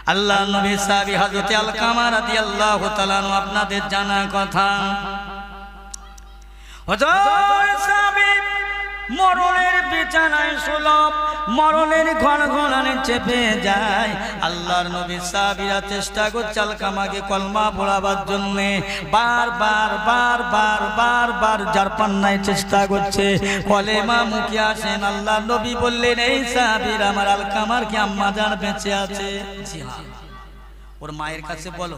আল্লাহ নবী সাহাবী হযরত আলকামা রাদিয়াল্লাহু তাআলা আনহু আপনাদের জানা কথা হযরত সাহাবী মরণের বিছানায় শুলভ মরণের ঘনঘনানে চেপে যায় আল্লাহর নবী সাহাবীরা চেষ্টা করছে আলকামাকে কলমা পড়াবার জন্য বারবার যার পান্নায় চেষ্টা করছে কলেমা মুখে আসেন আল্লাহর নবী বললেন এই সাহাবীরা আমার আলকামার কি আম্মা জান বেঁচে আছে জি হ্যাঁ ওর মায়ের কাছে বলো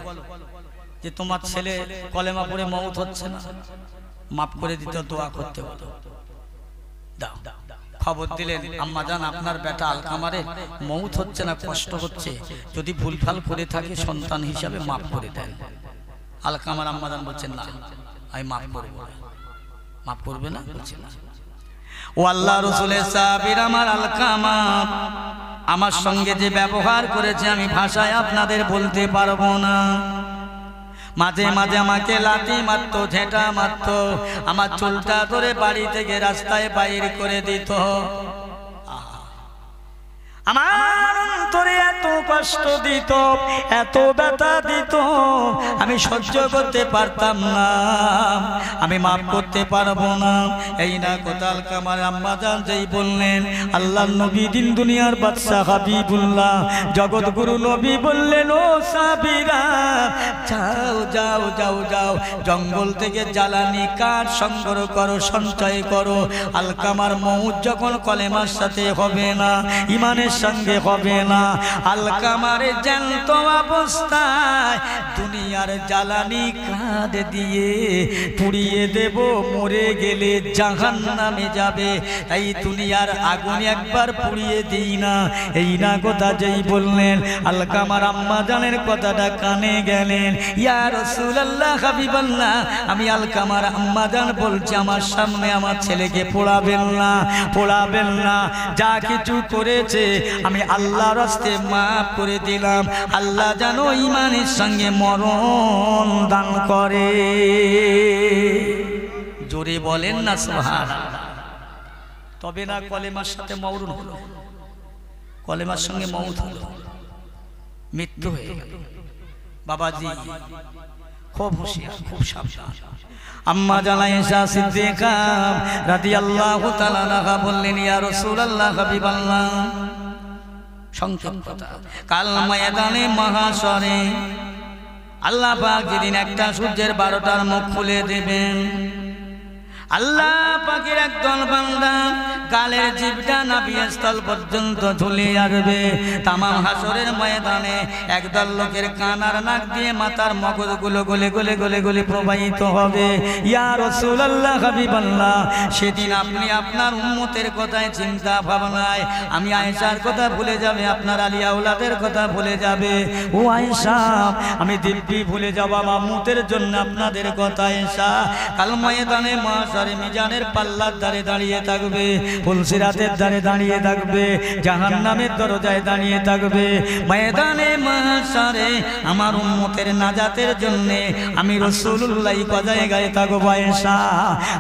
যে তোমার ছেলে কলেমা পড়ে মওত হচ্ছে না মাফ করে দিতে দোয়া করতে বলো দাও খবর দিলেন আম্মা জান আপনার বেটা আলকামারে মওত হচ্ছে না কষ্ট হচ্ছে যদি ভুলভাল করে থাকে সন্তান হিসাবে মাফ করে দেন আলকামার আম্মা জান বলছেন না আমি মাফ করব না মাফ করবে না বলছেন না ও আল্লাহ রাসূলের সাহাবীরা আমার আলকামা আমার সঙ্গে যে ব্যবহার করেছে আমি ভাষায় আপনাদের বলতে পারবো না মাঝে মাঝে আমাকে লাথি মারতো ঝেঁটা মারতো আমার চুলটা ধরে বাড়ি থেকে রাস্তায় বাইর করে দিত আমার অন্তরে এত কষ্ট দিত এত ব্যথা দিত আমি সহ্য করতে পারতাম না আমি মাফ করতে পারবো না এই না কথা আলকামার আম্মা জান যেই বললেন আল্লাহর নবী দিন দুনিয়ার বাদশা হাবিবুল্লাহ জগৎগুরু নবী বললেন ও সাহাবীরা যাও যাও যাও যাও জঙ্গল থেকে জ্বালানি কাঠ সংগ্রহ করো সঞ্চয় করো আলকামার মউত যখন কলেমার সাথে হবে না ইমানের সঙ্গে হবে না আলকামার জ্যান্ত অবস্থায় দুনিয়ার জ্বালানি কাঠ দিয়ে পুড়িয়ে দেব মরে গেলে জাহান্নামে যাবে তাই দুনিয়ার আগুন একবার পুড়িয়ে দিই না এই না কথা যেই বললেন আলকামার আম্মা জানের কথাটা কানে গেলেন ইয়া রাসূলুল্লাহ হাবিবাল্লাহ আমি আলকামার আম্মা জান বলছি আমার সামনে আমার ছেলেকে পোড়াবেন না যা কিছু করেছে আমি আল্লাহর রাস্তায় মাফ করে দিলাম আল্লাহ যেন ঈমানের সঙ্গে মরণ দান করে জোরে বলেন না সুবহানাল্লাহ তবে না কলেমার সাথে মরণ হলো কলেমার সঙ্গে মওত হলো মৃত্যু হয়ে গেল বাবাজি খুব হুঁশিয়ার খুব সাবধান আম্মা জান আয়েশা সিদ্দিকা রাদিয়াল্লাহু তাআলা আনহা বললেন ইয়া রাসূলুল্লাহ হাবিবাল্লাহ সংক্ষেপ কথা কাল ময়দানে মহাশরে আল্লাহ পাক যেদিন একটা সূর্যের 12টার মুখ খুলে দেবেন আল্লাহ পাকের একদল বান্দা গালের জিভটা নাভিস্থল পর্যন্ত ঝুলে আসবে তামাম হাসরের ময়দানে একদল লোকের কান আর নাক দিয়ে মাথার মগজগুলো গলে গলে গলে গলে প্রবাহিত হবে ইয়া রাসূলুল্লাহ হাবিবাল্লাহ সেদিন আপনি আপনার উম্মতের কথায় চিন্তা ভাবনায় আমি আয়েশার কথা ভুলে যাবে আপনার আলী আওলাদের কথা ভুলে যাবে ও আয়েশা আমি দিব্যি ভুলে যাব আমার উম্মতের জন্য আপনাদের কথা আয়েশা কাল ময়দানে মিজানের পাল্লার ধারে দাঁড়িয়ে থাকবে ফুলসিরাতের ধারে দাঁড়িয়ে থাকবে জাহান্নামের দরজায় দাঁড়িয়ে থাকবে ময়দানে মাহশরে আমার উম্মতের নাজাতের জন্য আমি রাসূলুল্লাহ কজায় গায়ে থাকবো আয়েশা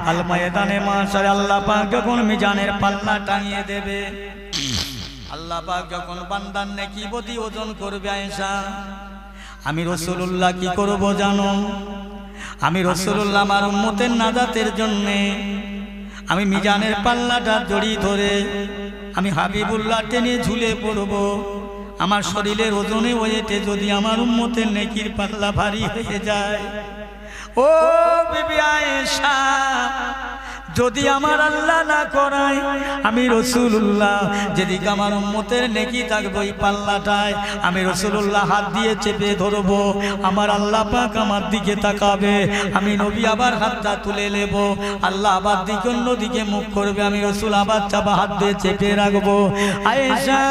আল ময়দানে মাহশরে আল্লাহ পাক যখন মিজানের পাল্লা টাঙিয়ে দেবে আল্লাহ পাক যখন বান্দার নেকি বদি ওজন করবে আয়েশা আমি রাসূলুল্লাহ কি করব জানো আমি রাসূলুল্লাহ আমার উম্মতের নাজাতের জন্য আমি মিজানের পাল্লাটা জড়ি ধরে আমি হাবিবুল্লাহ টেনে ঝুলে পড়ব আমার শরীরের ওজনে ওয়েটে যদি আমার উম্মতের নেকির পাল্লা ভারী হয়ে যায় ও বিবি আয়েশা যদি আমার আল্লাহ না করায় আমি রাসূলুল্লাহ যেদিকে আমার উম্মতের নেকি থাকবে ওই পাল্লাটায় আমি রাসূলুল্লাহ হাত দিয়ে চেপে ধরবো আমার আল্লাহ পাক আমার দিকে তাকাবে আমি নবী আবার হাতটা তুলে নেব আল্লাহ আবার দিকে অন্যদিকে মুখ করবে আমি রাসূল আবার চাপা হাত দিয়ে চেপে রাখবো আয়েশা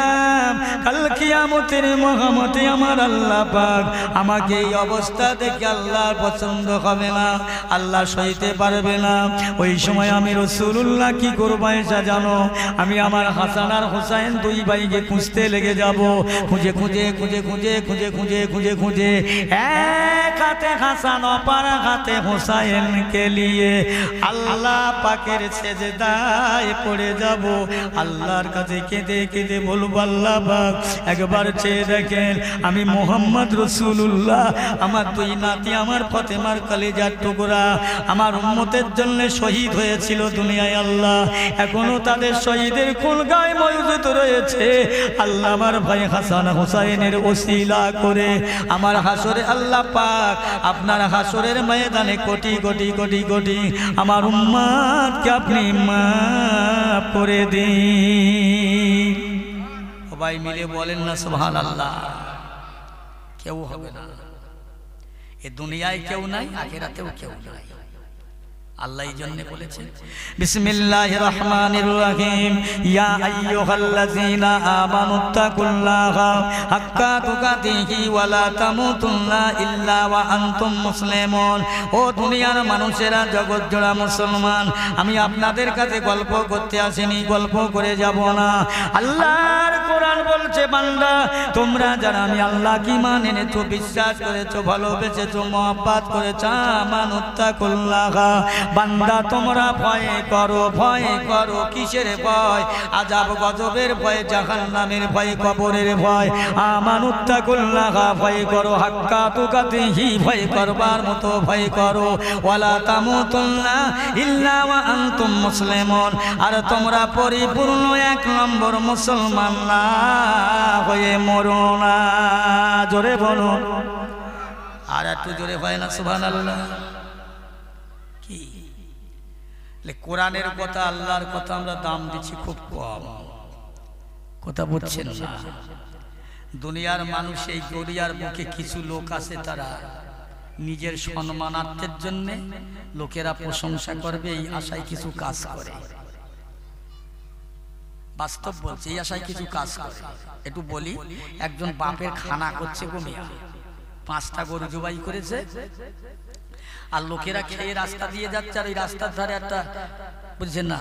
কাল কিয়ামতের মহামতে আমার আল্লাহ পাক আমাকে এই অবস্থা দেখে আল্লাহর পছন্দ হবে না আল্লাহ সইতে পারবে না ওই সময় সময় আমি রাসূলুল্লাহ কি করব এসা জানো, আমি আমার হাসান আর হোসেন দুই ভাইকে খুঁজতে লেগে যাব। খুঁজে খুঁজে খুঁজে খুঁজে খুঁজে খুঁজে খুঁজে খুঁজে এক হাতে হাসান অপর হাতে হোসেনকে নিয়ে আল্লাহ পাকের সেজদায় পড়ে যাব। আল্লাহর কাছে কেঁদে কেঁদে বলবো, আল্লাহ পাক একবার চেয়ে দেখেন, আমি মোহাম্মদ রাসূলুল্লাহ, আমার দুই নাতি আমার ফাতেমার কলিজার টুকরা আমার উম্মতের জন্য শহীদ হয়েছিল দুনিয়ায়। আল্লাহ এখনো তাদের শহীদের খুন গায়ে মজুদ রয়েছে। আল্লাহ আমার ভাই হাসান হোসেনের ওসিলা করে আমার হাসরে আল্লাহ পাক আপনার হাসরের ময়দানে কোটি কোটি কোটি কোটি আমার উম্মতকে আপনি মাফ করে দিন। সবাই মিলে বলেন না সুবহানাল্লাহ। কেউ হবে না, এ দুনিয়ায় কেউ নাই, আখিরাতেও কেউ নাই। আল্লাহ এই জন্য বলেছেন বিসমিল্লাহির রহমানির রহিম, ইয়া আইয়ুহাল্লাযীনা আমানুত্তাকুল্লাহা হাক্কা তুকাতিহি ওয়া লা তামুতুন্না ইল্লা ওয়া আনতুম মুসলিমুন। ও দুনিয়ার মানুষেরা, জগৎ জোড়া মুসলমান, আমি আপনাদের কাছে গল্প করতে আসিনি, গল্প করে যাব না। আল্লাহর কোরআন বলছে, বান্দা তোমরা যারা আমি আল্লাহকে ঈমান এনেছো, বিশ্বাস করেছো, ভালোবেসেছো, মহব্বত করেছো, আমানুত্তাকুল্লাহা, বান্দা তোমরা ভয় করো। ভয় করো কিসের ভয়? আযাব গজবের ভয়, জাহান্নামের ভয়, কবরের ভয়। আমানুত্তাকুল্লাহা, ভয় করো। হাক্কা তুকাতিহি, ভয় করবার মতো ভয় করো। ওয়ালা তামুতুন্না ইল্লা ওয়া আনতুম মুসলিমুন, আর তোমরা পরিপূর্ণ এক নম্বর মুসলমান না হয়ে মরো না। জোরে বলো, আর একটু জোরে হয় না সুবহানাল্লাহ। কি কোরআনের কথা, আল্লাহর কথা আমরা দাম দিচ্ছি খুব কম, কথা বুঝছেন না? দুনিয়ার মানুষ, এই গড়িয়ার বুকে কিছু লোক আছে, তারা নিজের সম্মানার্থের জন্য লোকেরা প্রশংসা করবে এই আশায় কিছু কাজ করে। বাস্তব বলছে, এই আশায় কিছু কাজ করে। একটু বলি, একজন বাপের খানা করছে কমিয়া, 5টা গরু জবাই করেছে, আর লোকেরা খেয়ে রাস্তা দিয়ে যাচ্ছে, আর ওই রাস্তার ধারে একটা বুঝছেন না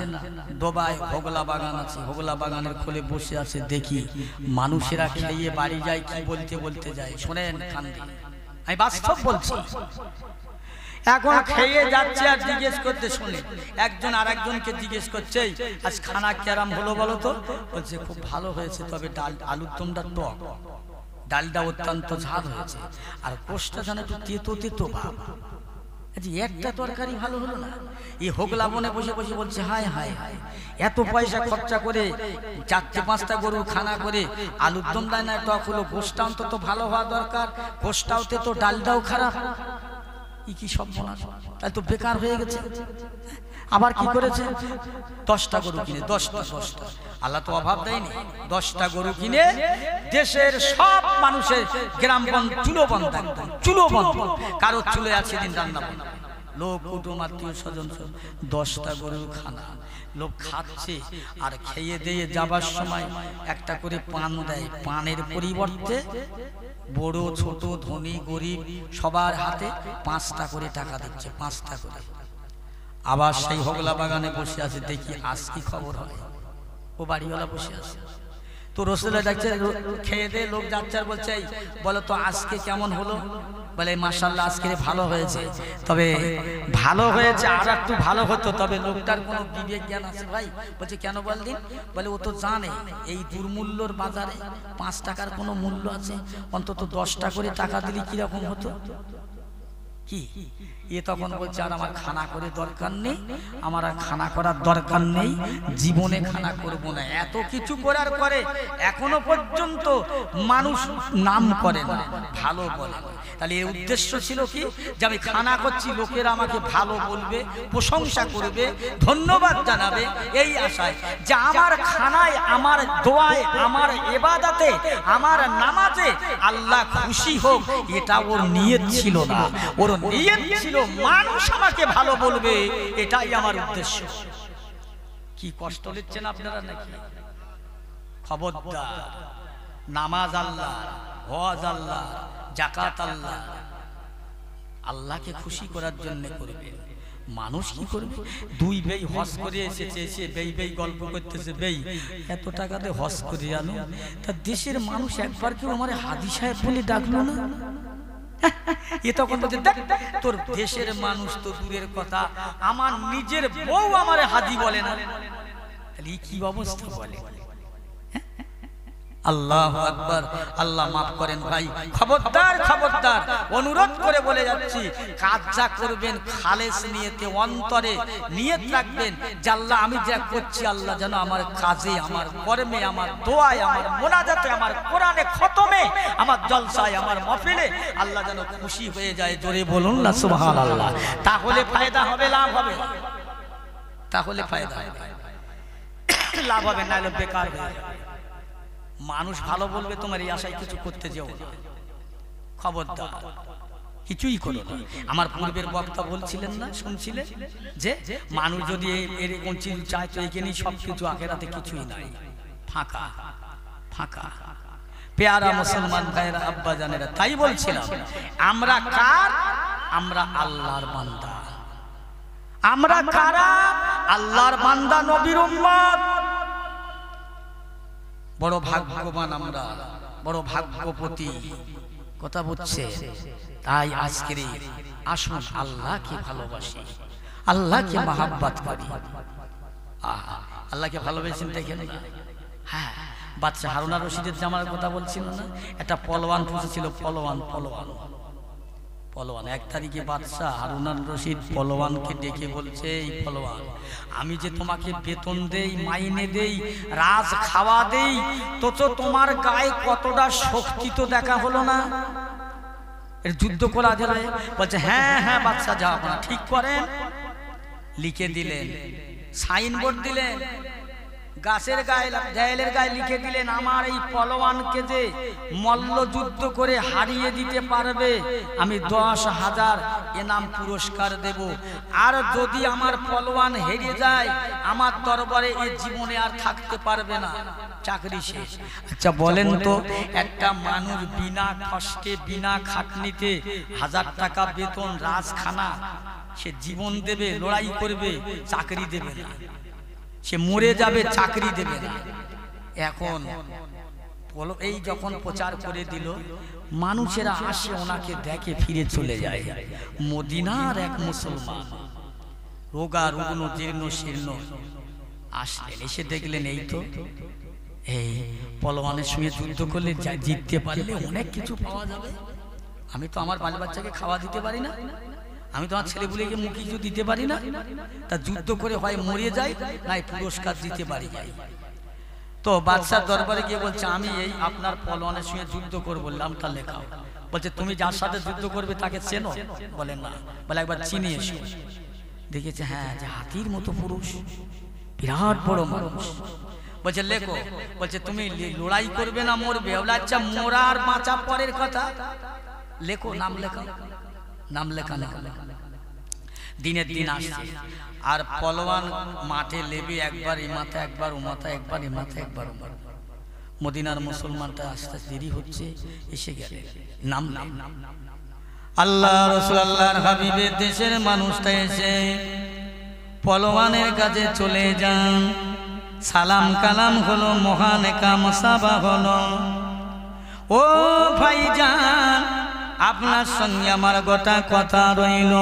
ডোবায় হোগলা বাগান আছে, হোগলা বাগানের কোলে বসে আছে। দেখি মানুষেরা খেয়ে বাড়ি যায়, কি বলতে বলতে যায়, শোনেন কান্দি, আমি বাস্তব বলছি। এখন খেয়ে যাচ্ছে আর জিজ্ঞেস করতে, শুনে একজন আর একজনকে জিজ্ঞেস করছে, আজ খানা কেরাম হলো বলো তো? বলছে খুব ভালো হয়েছে, তবে ডাল আলুর দমটা টক, ডালটা অত্যন্ত ঝাল হয়েছে, আর কোষটা যেন একটু তেতো তেতো ভাব। একটা তরকারি ভালো হলো না। এই হোগলা বনে বসে বসে বলছে, হায় হায় হায়, এত পয়সা খরচা করে 4-5টা গরুর খানা করে আলুর দম দেয় না, টক হলো, গোশটা অন্তত ভালো হওয়া দরকার, গোশটাও তেতো, ডালটাও খারাপ, কি সব বলার, তাই তো বেকার হয়ে গেছে। আবার কি করেছে? 10টা গরু কিনে, 10টা আল্লাহ তো অভাব দেয়নি, 10টা গরু কিনে দেশের সব মানুষের গ্রাম বন্ধ, চুলো বন্ধ, একদম চুলো বন্ধ, কারোর চুলে আছে দিন রান্না বন্ধ, লোক কুটুম আত্মীয় স্বজন 10টা গরুর খানা লোক খাচ্ছে, আর খেয়ে দিয়ে যাবার সময় একটা করে পান দেয়, পানের পরিবর্তে বড় ছোট ধনী গরিব সবার হাতে 5টা করে টাকা দিচ্ছে, 5টা করে। আবার সেই হোগলা বাগানে বসে আছে, দেখি আজ কি খবর হয়। ও বাড়িওয়ালা বসে আছে, তো রসুল্লাহ ডাকছে, খেয়ে দিয়ে লোক যাচ্ছে আর বলছে, বলো তো আজকে কেমন হলো? বলে মাশাআল্লাহ, আজকে ভালো হয়েছে, তবে ভালো হয়েছে, আর একটু ভালো হতো, তবে লোকটার কোনো বিবেক জ্ঞান আছে ভাই? বলছে কেন বলদিন? বলে ও তো জানে এই দুর্মূল্যর বাজারে 5 টাকার কোনো মূল্য আছে, অন্তত 10টা করে টাকা দিলে কিরকম হতো। কি এ তখন বলছে, আর আমার খানা করে দরকার নেই, আমার আর খানা করার দরকার নেই, জীবনে খানা করব না। এত কিছু করার পরে এখনো পর্যন্ত মানুষ নাম করে না, ভালো বলে। তাহলে এর উদ্দেশ্য ছিল কি, যে আমি খানা করছি, লোকেরা আমাকে ভালো বলবে, প্রশংসা করবে, ধন্যবাদ জানাবে, এই আশায় যে আমার খানায়, আমার দোয়ায়, আমার ইবাদতে, আমার নামাজে আল্লাহ খুশি হোক, এটা ওর নিয়ত ছিল না। ওর নিয়ত ছিল মানুষ আমাকে ভালো বলবে, এটাই আমার উদ্দেশ্য। কি কষ্ট নিচ্ছেন আপনারা নাকি? খবরদার, নামাজ আল্লাহ, হজ আল্লাহ, জাকাত আল্লাহ, আল্লাহকে খুশি করার জন্য করবেন। মানুষ কি করবে? দুই বেই হজ করে এসেছে, এসে বেই বেই গল্প করতেছে, বেই এত টাকাতে হজ করে আনো, তা দেশের মানুষ একবার কেউ আমার হাদি সাহেব বলে ডাকলো না? এ তখন বলছে, দেখ তোর দেশের মানুষ তো দূরের কথা, আমার নিজের বউ আমারে হাদি বলে না, তাহলে কি অবস্থা বলে? আল্লাহু আকবার। আল্লাহ মাফ করেন ভাই, খবরদার খবরদার, অনুরোধ করে বলে যাচ্ছি, কাজ যা করবেন খালেস নিয়তে অন্তরে নিয়ত রাখবেন যে আল্লাহ আমি যা করছি, আল্লাহ যেন আমার কাজে, আমার কর্মে, আমার দোয়ায়, আমার মোনাজাতে, আমার কোরআনে খতমে, আমার জলসায়, আমার মাহফিলে আল্লাহ যেন খুশি হয়ে যায়। জোরে বলুন না সুবহানাল্লাহ। তাহলে ফায়দা হবে, লাভ হবে, তাহলে ফায়দা হবে, লাভ হবে, নাহলে বেকার হয়ে যাবে। মানুষ ভালো বলবে, তোমার এই আশায় কিছু করতে যেও না, খবরদার কিছুই করো না। আমার পূর্বের বক্তা বলছিলেন না, শুনছিলেন যে মানুষ যদি এরকম চিজ চায় তো এখানেই সবকিছু, আখেরাতে কিছুই নাই, ফাঁকা ফাঁকা। পেয়ারা মুসলমান ভাইরা, আব্বা জানেরা, তাই বলছিলাম আমরা কার? আমরা আল্লাহর বান্দা। আমরা কারা? আল্লাহর বান্দা, নবীর উম্মত। বড় ভাগ্যবান আমরা, বড় ভাগ্যপতি, কথা বুঝছে? তাই আজকের আসুন আল্লাহকে ভালোবাসি, আল্লাহকে মহাব্বত করি। আল্লাহকে ভালোবেসেন দেখেন। হ্যাঁ, বাদশা হারুন আর রশিদের জামার কথা বলছিল না, একটা পলোয়ান পুষেছিল, পলোয়ান পলোয়ান পলোয়ান। এক তারিখে বাদশা হারুন আর রশিদ পলোয়ানকে ডেকে বলছে, এই পলোয়ান, আমি যে তোমাকে বেতন দেই, মাইনে দেই, রাজ খাওয়া দেই, তো তোমার গায়ে কতটা শক্তি তো দেখা হলো না, এর যুদ্ধ করা যাবে? বলছে হ্যাঁ হ্যাঁ বাদশা, যা আপনারা ঠিক করেন। লিখে দিলেন, সাইনবোর্ড দিলেন, গাছের গায়ে, জায়েলের গায়ে লিখে দিলেন, আমার এই পলোয়ানকে যে মল্ল যুদ্ধ করে হারিয়ে দিতে পারবে আমি 10,000 এনাম পুরস্কার দেব, আর যদি আমার পলোয়ান হেরে যায় আমার দরবারে এই জীবনে আর থাকতে পারবে না, চাকরি শেষ। আচ্ছা বলেন তো, একটা মানুষ বিনা কষ্টে, বিনা খাটনিতে 1000 টাকা বেতন, রাজখানা, সে জীবন দেবে, লড়াই করবে, চাকরি দেবে না, সে মরে যাবে, চাকরি দেবে না। এখন এই যখন প্রচার করে দিল, মানুষেরা আসে, ওনাকে দেখে, ফিরে চলে যায়। মদিনার এক মুসলমান, রোগা রুগ্ন জীর্ণ শীর্ণ, আসলেন, এসে দেখলেন এই তো, এই পলোয়ানের সঙ্গে যুদ্ধ করলে জিততে পারলে অনেক কিছু পাওয়া যাবে। আমি তো আমার বাল বাচ্চাকে খাওয়া দিতে পারি না, আমি তো আমার ছেলেগুলিকে মুখ কিছু দিতে পারি না, তা যুদ্ধ করে হয় মরে যাই, নাই পুরস্কার দিতে পারি যাই। তো বাদশার দরবারে গিয়ে বলছে, আমি এই আপনার পলোয়ানের সঙ্গে যুদ্ধ করবো, নামটা লেখাও। বলছে তুমি যার সাথে যুদ্ধ করবে তাকে চেনো? বলেন না। বলে একবার চিনি এসো। দেখেছে, হ্যাঁ, যে হাতির মতো পুরুষ, বিরাট বড় মানুষ। বলছে লেখো। বলছে তুমি লড়াই করবে না মরবে? বলে আচ্ছা, মোরা আর বাঁচা পরের কথা, লেখো, নাম লেখা। নাম লেখা লেখা দিনের দিন আসছে, আর পলোয়ান মাঠে লেবে একবার এ মাথা একবার ও মাথা, একবার এ মাথা একবার ও মাথা। মদিনার মুসলমানটা আস্তে আস্তে দেরি হচ্ছে, এসে গেলে নাম নাম আল্লাহ রাসূল আল্লাহর হাবিবের দেশের মানুষটা এসে পলোয়ানের কাছে চলে যান, সালাম কালাম হলো, মহানেকা মুসাফা হলো। ও ভাইজান, আপনার সঙ্গে আমার গোটা কথা রইল,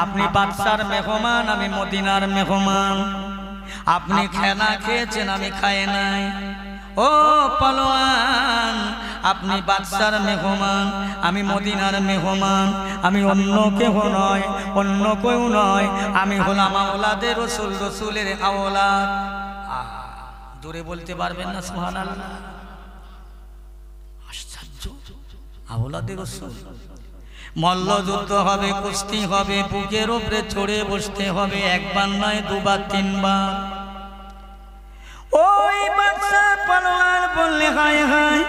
আপনি বাদশার মেহমান, আমি মদিনার মেহমান, আপনি খেনা খেয়েছেন, আমি খাই নাই। ও পলোয়ান, আপনি বাদশার মেহমান, আমি মদিনার মেহমান, আমি অন্য কেউ নয়, অন্য কেউ নয়, আমি হলাম আওলাদে রসুল, রসুলের আওলাদ। দূরে বলতে পারবেন না সুবহানাল্লাহ? আশ্চর্য, আওলাদে রসুল। মল্ল যুদ্ধ হবে, কুস্তি হবে, বুকের উপরে চড়ে বসতে হবে, একবার নয়, দুবার, তিনবার। ওই বাদশা পলোয়ান বললে, হায় হায়,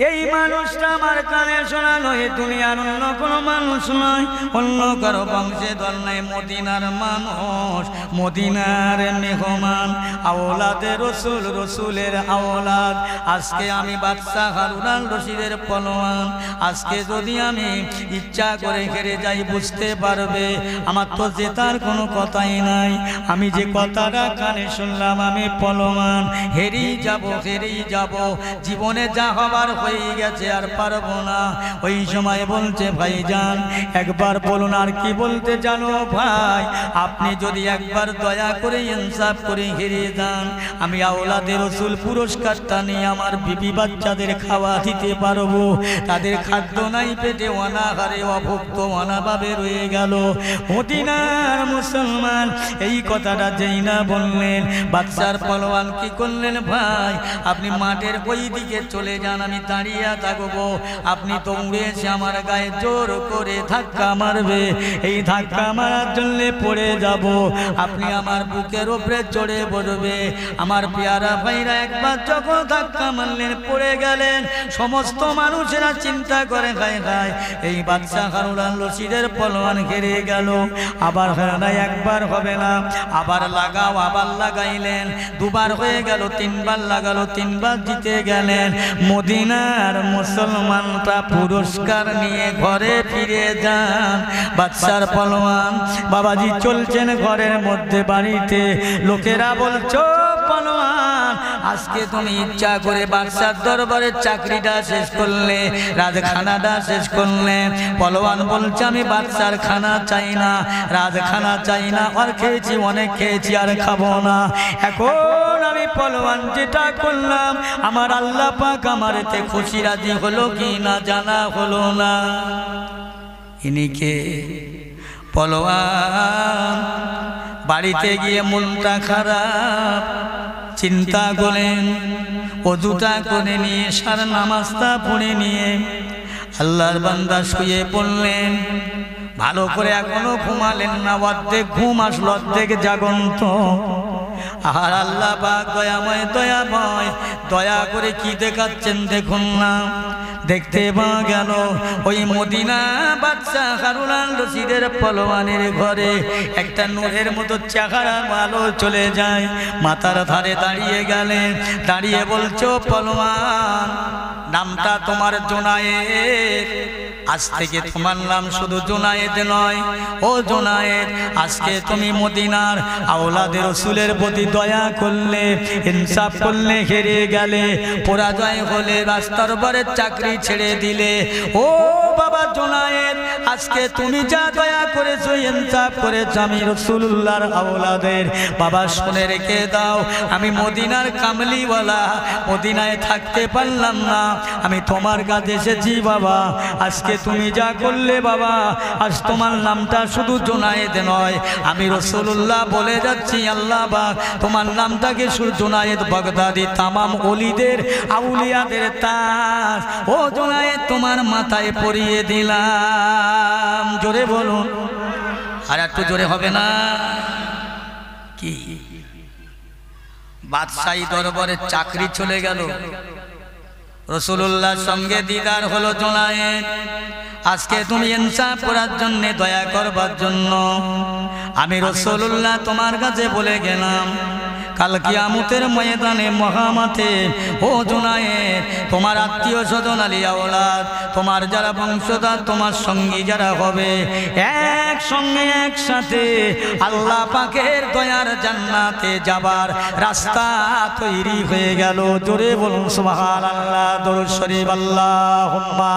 এই মানুষটা আমার কানে শোনানো, এ দুনিয়ার অন্য কোনো মানুষ নয়, অন্য কারো বংশধর নয়, মদিনার মানুষ, মদিনার মেহমান, আওলাদে রসুল, রসুলের আওলাদ। আজকে আমি বাদশাহ হারুন আল রশিদের পলোয়ান। আজকে যদি আমি ইচ্ছা করে হেরে যাই বুঝতে পারবে আমার তো জেতার কোনো কথাই নাই। আমি যে কথাটা কানে শুনলাম আমি পলোয়ান, হেরেই যাব, হেরেই যাব, জীবনে যা হবার হয়ে গেছে আর পারবো না। ওই সময় বলছে ভাইজান একবার বলুন আর কি বলতে জানো ভাই, আপনি যদি একবার দয়া করে ইনসাফ করে হেরে যান আমি আওলাদে রসুল পুরস্কারটা নিয়ে আমার বিবি বাচ্চাদের খাওয়া দিতে পারবো। তাদের খাদ্য নাই পেটে, অনাহারে অভুক্ত অনাভাবে রয়ে গেল। মদিনার মুসলমান এই কথাটা যেই না বললেন, বাদশার পলোয়ান কি করলেন ভাই, আপনি মাঠের ওই দিকে চলে যান, আমি দাঁড়িয়ে থাকবো। আপনি তো উড়ে এসে আমার গায়ে জোর করে ধাক্কা মারবে, এই ধাক্কা মারার জন্য পড়ে যাব, আপনি আমার বুকের উপরে চড়ে বসবে। আমার পেয়ারা ভাইরা একবার যখন ধাক্কা মারলেন পড়ে গেলেন, সমস্ত মানুষেরা চিন্তা করে খায় খায় এই বাদশাহ হারুন আল রশিদের পলোয়ান হেরে গেল। আবার হয় না, একবার হবে না, আবার লাগাও, আবার লাগাইলেন, দুবার হয়ে গেল, তিনবার লাগালো, তিনবার জিতে গেলেন। মদিনার মুসলমানটা পুরস্কার নিয়ে ঘরে ফিরে যান। বাদশার পলোয়ান বাবাজি চলছেন ঘরের মধ্যে বাড়িতে, লোকেরা বলছো পলোয়ান আজকে তুমি ইচ্ছা করে বাদশার দরবারের চাকরিটা শেষ করলে, রাজখানাটা শেষ করলে। পলোয়ান বলছে আমি বাদশার খানা চাই না, রাজখানা চাই না, আর খেয়েছি অনেক খেয়েছি আর খাবো না। এখন আমি পলোয়ান যেটা করলাম আমার আল্লাহ পাক আমার এতে খুশি রাজি হলো কি না জানা হলো না। ইনিকে পলোয়ান বাড়িতে গিয়ে মনটা খারাপ, চিন্তা করেন, ওযুটা করে নিয়ে সার নামাজটা পড়ে নিয়ে আল্লাহর বান্দা শুয়ে পড়লেন। ভালো করে এখনো ঘুমালেন না, অর্ধেক ঘুম আসলো, অর্ধেক জাগন্ত। আর আল্লাহ পাক দয়াময় দয়াময়, দয়া করে কি দেখাচ্ছেন দেখুন না। দেখতে পাওয়া গেল ওই মদিনা বাদশাহ হারুন আল রশিদের পলোয়ানের ঘরে একটা নূরের মতো চেহারা আলো চলে যায়। মাথার ধারে দাঁড়িয়ে গেলেন, দাঁড়িয়ে বলছো পলোয়ান নামটা তোমার জোনায়েদ, আজ থেকে তোমার নাম শুধু জোনায়েদ নয়, ও জোনায়েদ আজকে তুমি মদিনার আওলাদে রসুলের প্রতি দয়া করলে, ইনসাফ করলে, হেরে গেলে, পরাজয় হলে, রাস্তার উপরে চাকরি ছেড়ে দিলে। ও বাবা জোনায়েদ আজকে তুমি যা দয়া করেছো, ইনসাফ করেছো আমি রাসূলুল্লাহর আওলাদের বাবা শুনে রেখে দাও। আমি মদিনার কামলিওয়ালা, মদিনায় থাকতে পারলাম না, আমি তোমার কাছে এসেছি বাবা। আজকে তুমি যা করলে বাবা, আজ তোমার নামটা শুধু জোনায়েদ নয়, আমি রাসূলুল্লাহ বলে যাচ্ছি আল্লাহ পাক তোমার নামটাকে শুধু জোনায়েদ বাগদাদি, তামাম ওলিদের আউলিয়াদের তাজ, ও জোনায়েদ তোমার মাথায় পরিয়ে দিলাম। জোরে বলুন, আর একটু জোরে হবে না কি? বাদশাহী দরবারে চাকরি চলে গেল, রাসূলুল্লাহর সঙ্গে দিদার হলো জোনায়েদ। আজকে তুমি ইনসাফ করার জন্য, দয়া করবার জন্য আমি রাসূলুল্লাহ তোমার কাছে বলে গেলাম, কাল কিয়ামতের ময়দানে মহামাতে ও জোনায়েদ তোমার আত্মীয় স্বজন আলী আওলাদ, তোমার যারা বংশধর, তোমার সঙ্গী যারা হবে, একসঙ্গে একসাথে আল্লাহ পাকের দয়ার জান্নাতে যাবার রাস্তা তৈরি হয়ে গেল। জোরে বলুন সুবহানাল্লাহ, দরুদ শরীফ আল্লাহুম্মা।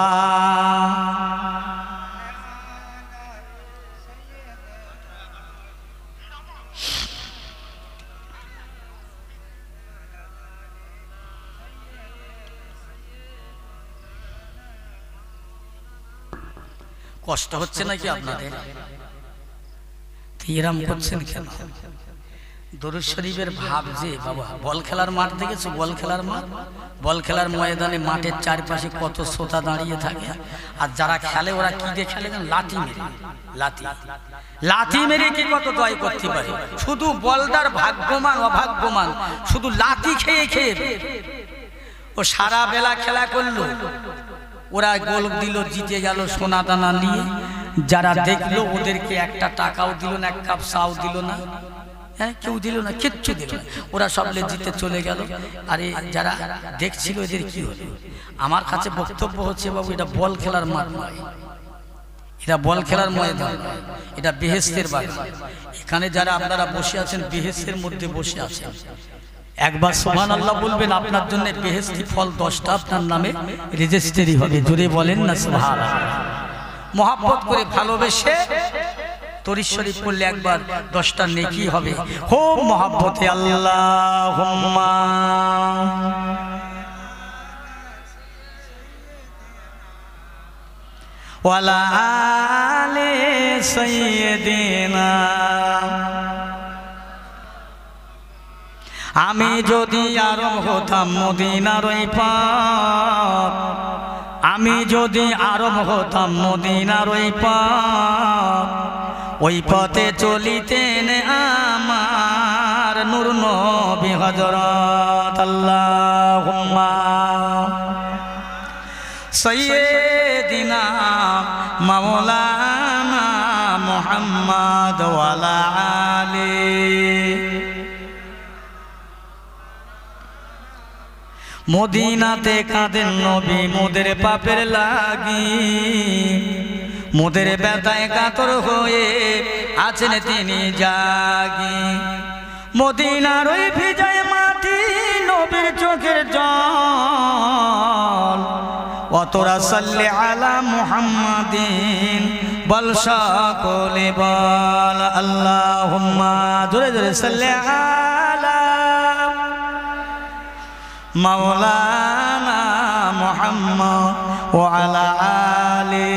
কষ্ট হচ্ছে নাকি আপনাদের? এরম করছেন কেন? দরুদ শরীফের ভাব যে বাবা, বল খেলার মাঠ দেখেছো? বল খেলার মাঠ, বল খেলার ময়দানে মাঠের চারপাশে কত শ্রোতা দাঁড়িয়ে থাকে, আর যারা খেলে ওরা কি দিয়ে খেলে? লাঠি মেরে, লাঠি মেরে কি কত জয় করতে পারে? শুধু বলদার ভাগ্যবান অভাগ্যবান, শুধু লাঠি খেয়ে খেয়ে ও সারা বেলা খেলা করলো, ওরা গোল দিল, জিতে গেল সোনা দানা নিয়ে। যারা দেখলো ওদেরকে একটা টাকাও দিল না, এক কাপ চাও দিল না, হ্যাঁ কেউ দিল না, কিচ্ছু দিল না। ওরা সবলে জিতে চলে গেল। আরে যারা দেখছিল এদের কি হলো? আমার কাছে বক্তব্য হচ্ছে, বাবু এটা বল খেলার মাঠ নয়, এটা বল খেলার ময়দান, এটা বেহেশতের বাগান। এখানে যারা আপনারা বসে আছেন বেহেশতের মধ্যে বসে আছেন। একবার সুবহানাল্লাহ বলবেন, আপনার জন্য বেহেশতি ফল 10টা আপনার নামে রেজিস্ট্রি হবে। জোরে বলেন না সুবহানাল্লাহ। মহব্বত করে ভালোবেসে দরুদ শরীফ পড়লে একবার 10টা নেকি হবে। খুব মহব্বতে আল্লাহুম্মা ওয়ালা আলি সাইয়্যিদিনা। আমি যদি আরব হতাম মদিনার ওই পথ, আমি যদি আরব হতাম মদিনার ওই পথ, ওই পথে চলিতেন আমার নূর নবী হযরত। আল্লাহুম্মা সাইয়্যিদিনা মাওলানা মুহাম্মদ ওয়ালা আলি। মদিনাতে কাঁদেন নবী মোদের পাপের লাগি, মোদের ব্যথায় কাতর হয়ে আছেন তিনি জাগি। মদিনার ওই ভিজায় মাটি নবীর চোখের জল, অতরা সাল্লি আলা মুহাম্মাদিন বল সকলে বল আল্লাহুম্মা। জোরে জোরে সাল্লি আলা মাওলানা মুহাম্মদ ওয়া আলা আলি।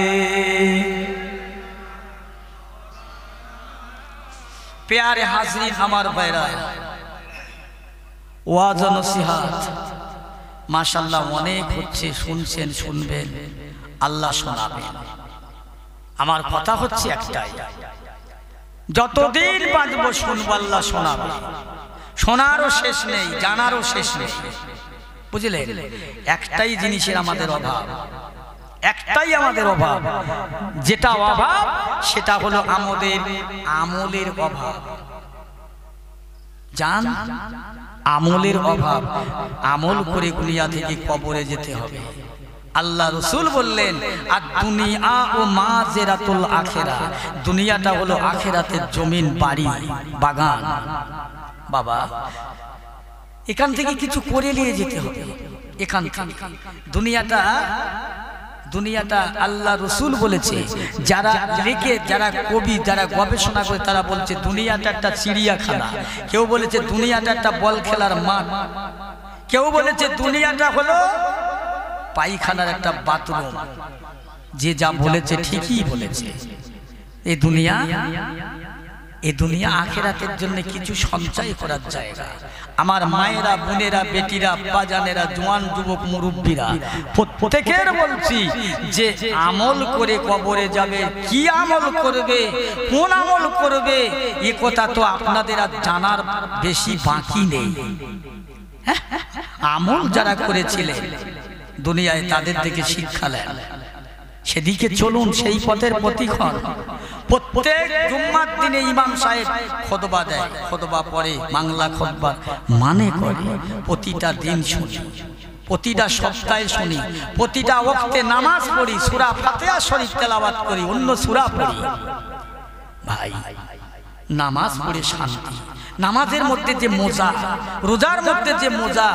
প্যারে হাজরিন আমার ভাইরা, ওয়াজ নসিহত মাশাআল্লাহ অনেক হচ্ছে, শুনছেন, শুনবেন, আল্লাহ শোনাবেন। আমার কথা হচ্ছে একটাই, যতদিন বাঁচবো শুনবো, আল্লাহ শোনাবে। শোনারও শেষ নেই, জানারও শেষ নেই, বুঝলেন? একটাই জিনিসের আমাদের অভাব, একটাই আমাদের অভাব, যেটা অভাব সেটা হলো আমাদের আমলের অভাব। জান, আমলের অভাব। আমল করে দুনিয়া থেকে কবরে যেতে হবে। আল্লাহ রসুল বললেন, আর দুনিয়া ও মাজেরাতুল আখিরা, দুনিয়াটা হলো আখিরাতের জমিন, বাড়ি, বাগান। বাবা, এখান থেকে কিছু করে নিয়ে যেতে হবে। এখান থেকে দুনিয়াটা আল্লাহ রসুল বলেছে, যারা লিখে, যারা কবি, যারা গবেষণা করে তারা বলছে দুনিয়াটা একটা চিড়িয়াখানা, কেউ বলেছে দুনিয়াটা একটা বল খেলার মাঠ, কেউ বলেছে দুনিয়াটা হলো পায়খানার একটা বাথরুম। যে যা বলেছে ঠিকই বলেছে। এই দুনিয়া আখিরাতের জন্য কিছু সঞ্চয় করার জায়গা। আমার মায়েরা, বোনেরা, বেটিরা, বাজানেরা, জওয়ান যুবক, মুরব্বীরা, প্রত্যেকের বলছি যে আমল করে কবরে যাবে। কি আমল করবে, কোন আমল করবে, এ কথা তো আপনাদের আর জানার বেশি বাকি নেই। আমল যারা করেছিলেন দুনিয়ায়, তাদের থেকে শিক্ষা নেন, সেদিকে চলুন, সেই পথের প্রতিক্ষণ। প্রত্যেক জুম্মার দিনে ইমাম সাহেব খুতবা দেয়, খুতবা পড়ে, বাংলা খুতবা মানে করে। প্রতিটা দিন শুনি, প্রতিটা সপ্তাহে শুনি, প্রতিটা ওয়াক্তে নামাজ পড়ি, সূরা ফাতিহা শরীফ তেলাওয়াত করি, অন্য সূরা পড়ি। ভাই, নামাজ পড়ে শান্তি, নামাজের মধ্যে যে মজা, রোজার মধ্যে যে মজা,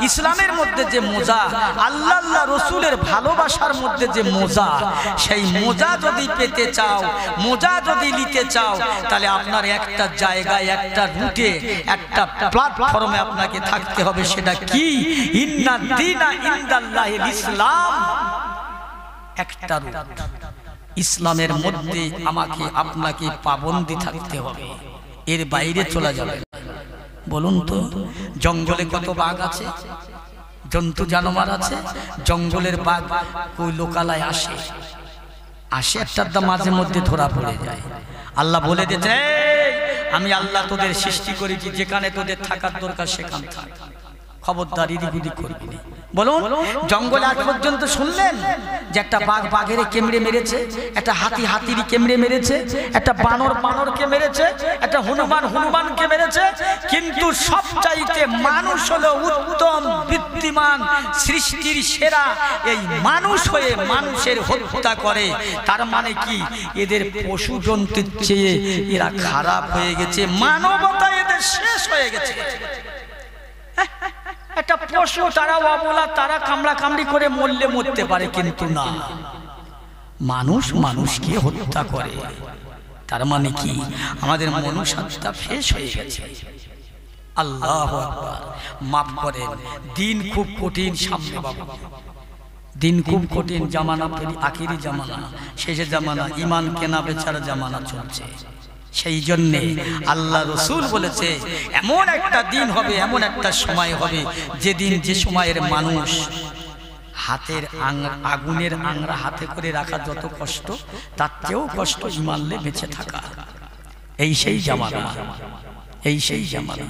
ইসলামের মধ্যে যে মজা, আল্লাহ আল্লাহ রসুলের ভালোবাসার মধ্যে যে মজা, সেই মজা যদি পেতে চাও, মজা যদি নিতে চাও, তাহলে আপনার একটা জায়গায়, একটা রুটে, একটা প্ল্যাটফর্মে আপনাকে থাকতে হবে। সেটা কি? ইন্না দীনা ইনদাল্লাহিল ইসলাম। একটা রুট, ইসলামের মধ্যে আমাকে আপনাকে পাবন্দি থাকতে হবে, এর বাইরে চলে যাবে। বলুন তো, জঙ্গলে কত বাঘ আছে, জন্তু জানোয়ার আছে, জঙ্গলের বাঘ ওই লোকালয় আসে একটা মাঝে মধ্যে ধরা পড়ে যায়। আল্লাহ বলে দিতে, আমি আল্লাহ তোদের সৃষ্টি করেছি, যেখানে তোদের থাকার দরকার সেখানে থাক, খবরদার এদিক ওদিক করবি না। বলুন, জঙ্গলে আজ পর্যন্ত শুনলেন যে একটা বাঘ বাঘের কেমড়ে মেরেছে, একটা হাতি হাতির কেমড়ে মেরেছে, একটা বানর বানরকে মেরেছে, একটা হনুমান হনুমানকে মেরেছে? কিন্তু সবচাইতে মানুষ হলো উত্তম বৃত্তিমান সৃষ্টির সেরা। এই মানুষ হয়ে মানুষের হত্যা করে, তার মানে কি এদের পশু জন্তুর চেয়ে এরা খারাপ হয়ে গেছে, মানবতা এদের শেষ হয়ে গেছে। একটা পশু তারা অবলা, তারা কামড়া কামড়ি করে মরলে মরতে পারে, কিন্তু না, মানুষ মানুষকে হত্যা করে, তার মানে কি আমাদের মনুষ্যত্বটা শেষ হয়ে গেছে। আল্লাহু আকবার। মাফ করেন, দিন খুব কঠিন সামনে বাবা, দিন খুব কঠিন। জামানা আখিরি জামানা, শেষে জামানা, ইমান কেনা বেচার জামানা চলছে। সেই জন্যে আল্লাহ রসুল বলেছে এমন একটা দিন হবে, এমন একটা সময় হবে, যেদিন যে সময়ের মানুষ হাতের আগুনের আংরা হাতে করে রাখা যত কষ্ট, তার চেয়েও কষ্ট ইমানলে বেঁচে থাকা। এই সেই জামানা, এই সেই জামানা।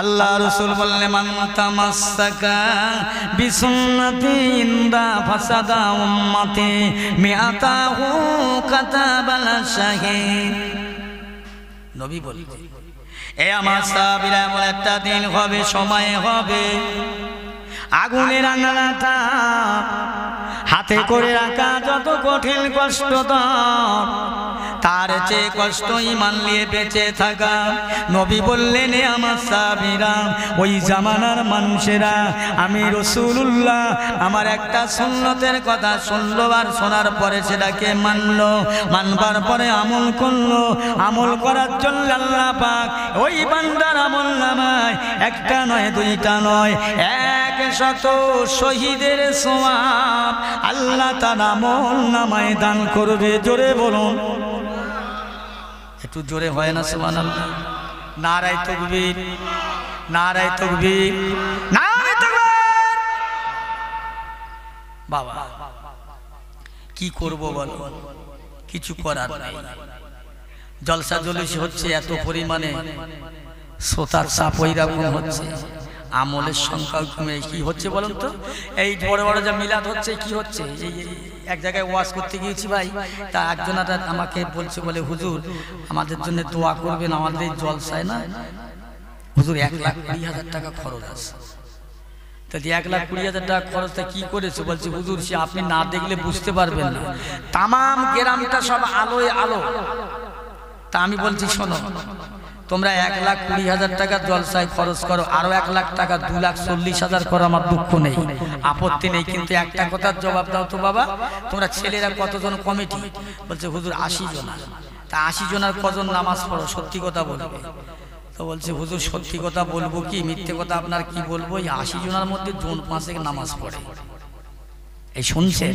আল্লাহ রাসূল বললেন, মান তামাসসাকা বিসুন্নতি ইনদা ফাসাদা উম্মতি মিআতাহু কাতাবাল শাহীদ। নবী বললেন, এ আমার সাহাবীরা, এমন একটা দিন হবে, সময় হবে, আগুনের আঙানাটা হাতে করে রাখা যত কঠিন কষ্টদায়ক, তার চেয়ে কষ্ট ঈমান নিয়ে বেঁচে থাকা। নবী বললেন, এ আমার সাহাবীরা, ওই জামানার মানুষেরা আমি রাসূলুল্লাহ আমার একটা সুন্নতের কথা শুনলো, আর শোনার পরে সেটাকে মানলো, মানবার পরে আমল করলো। আমল করার জন্য আল্লাহ পাক ওই বান্দার আমল নামায় একটা নয়, দুইটা নয়, 100 শহীদের সওয়াব আল্লাহ তার আমল নামায় দান করবে। জোরে বলুন, একটু জোরে হয় না সুবহানাল্লাহ? নারায়ে তাকবীর, নারায়ে তাকবীর, নারায়ে তাকবীর। বাবা কি করব বলো, কিছু করার নাই। জলসা জলুস হচ্ছে এত পরিমাণে, শ্রোতার চাপ ওইরকম হচ্ছে, আমলের সংখ্যা কমে। কি হচ্ছে বলুন তো? এই বড় বড় যা মিলাদ হচ্ছে, কি হচ্ছে? এক জায়গায় ওয়াজ করতে গিয়েছি ভাই, তা একজন আমাকে বলছে, বলে হুজুর আমাদের জন্য দোয়া করবেন, আমাদের এই জলসায় না হুজুর 1,20,000 টাকা খরচ আছে। তাহলে 1,20,000 টাকা খরচটা কি করেছে? বলছে হুজুর সে আপনি না দেখলে বুঝতে পারবেন না, তামাম গ্রামটা সব আলোয় আলো। তা আমি বলছি শোনো, তোমরা 1,20,000 টাকা জলসায় খরচ করো, আরো 1 লাখ টাকা 2,40,000 করো, আমার দুঃখ নেই, আপত্তি নেই, কিন্তু একটা কথার জবাব দাও তো বাবা, তোমরা ছেলেরা কতজন কমিটি? বলছে হুজুর 80 জন। তা 80 জনের কজন নামাজ পড়ো? সত্যি কথা বলবে। তো বলছে হুজুর সত্যি কথা বলবো কি মিথ্যে কথা আপনার কি বলবো, এই 80 জনের মধ্যে জন 5 নামাজ পড়ে। এই শুনছেন?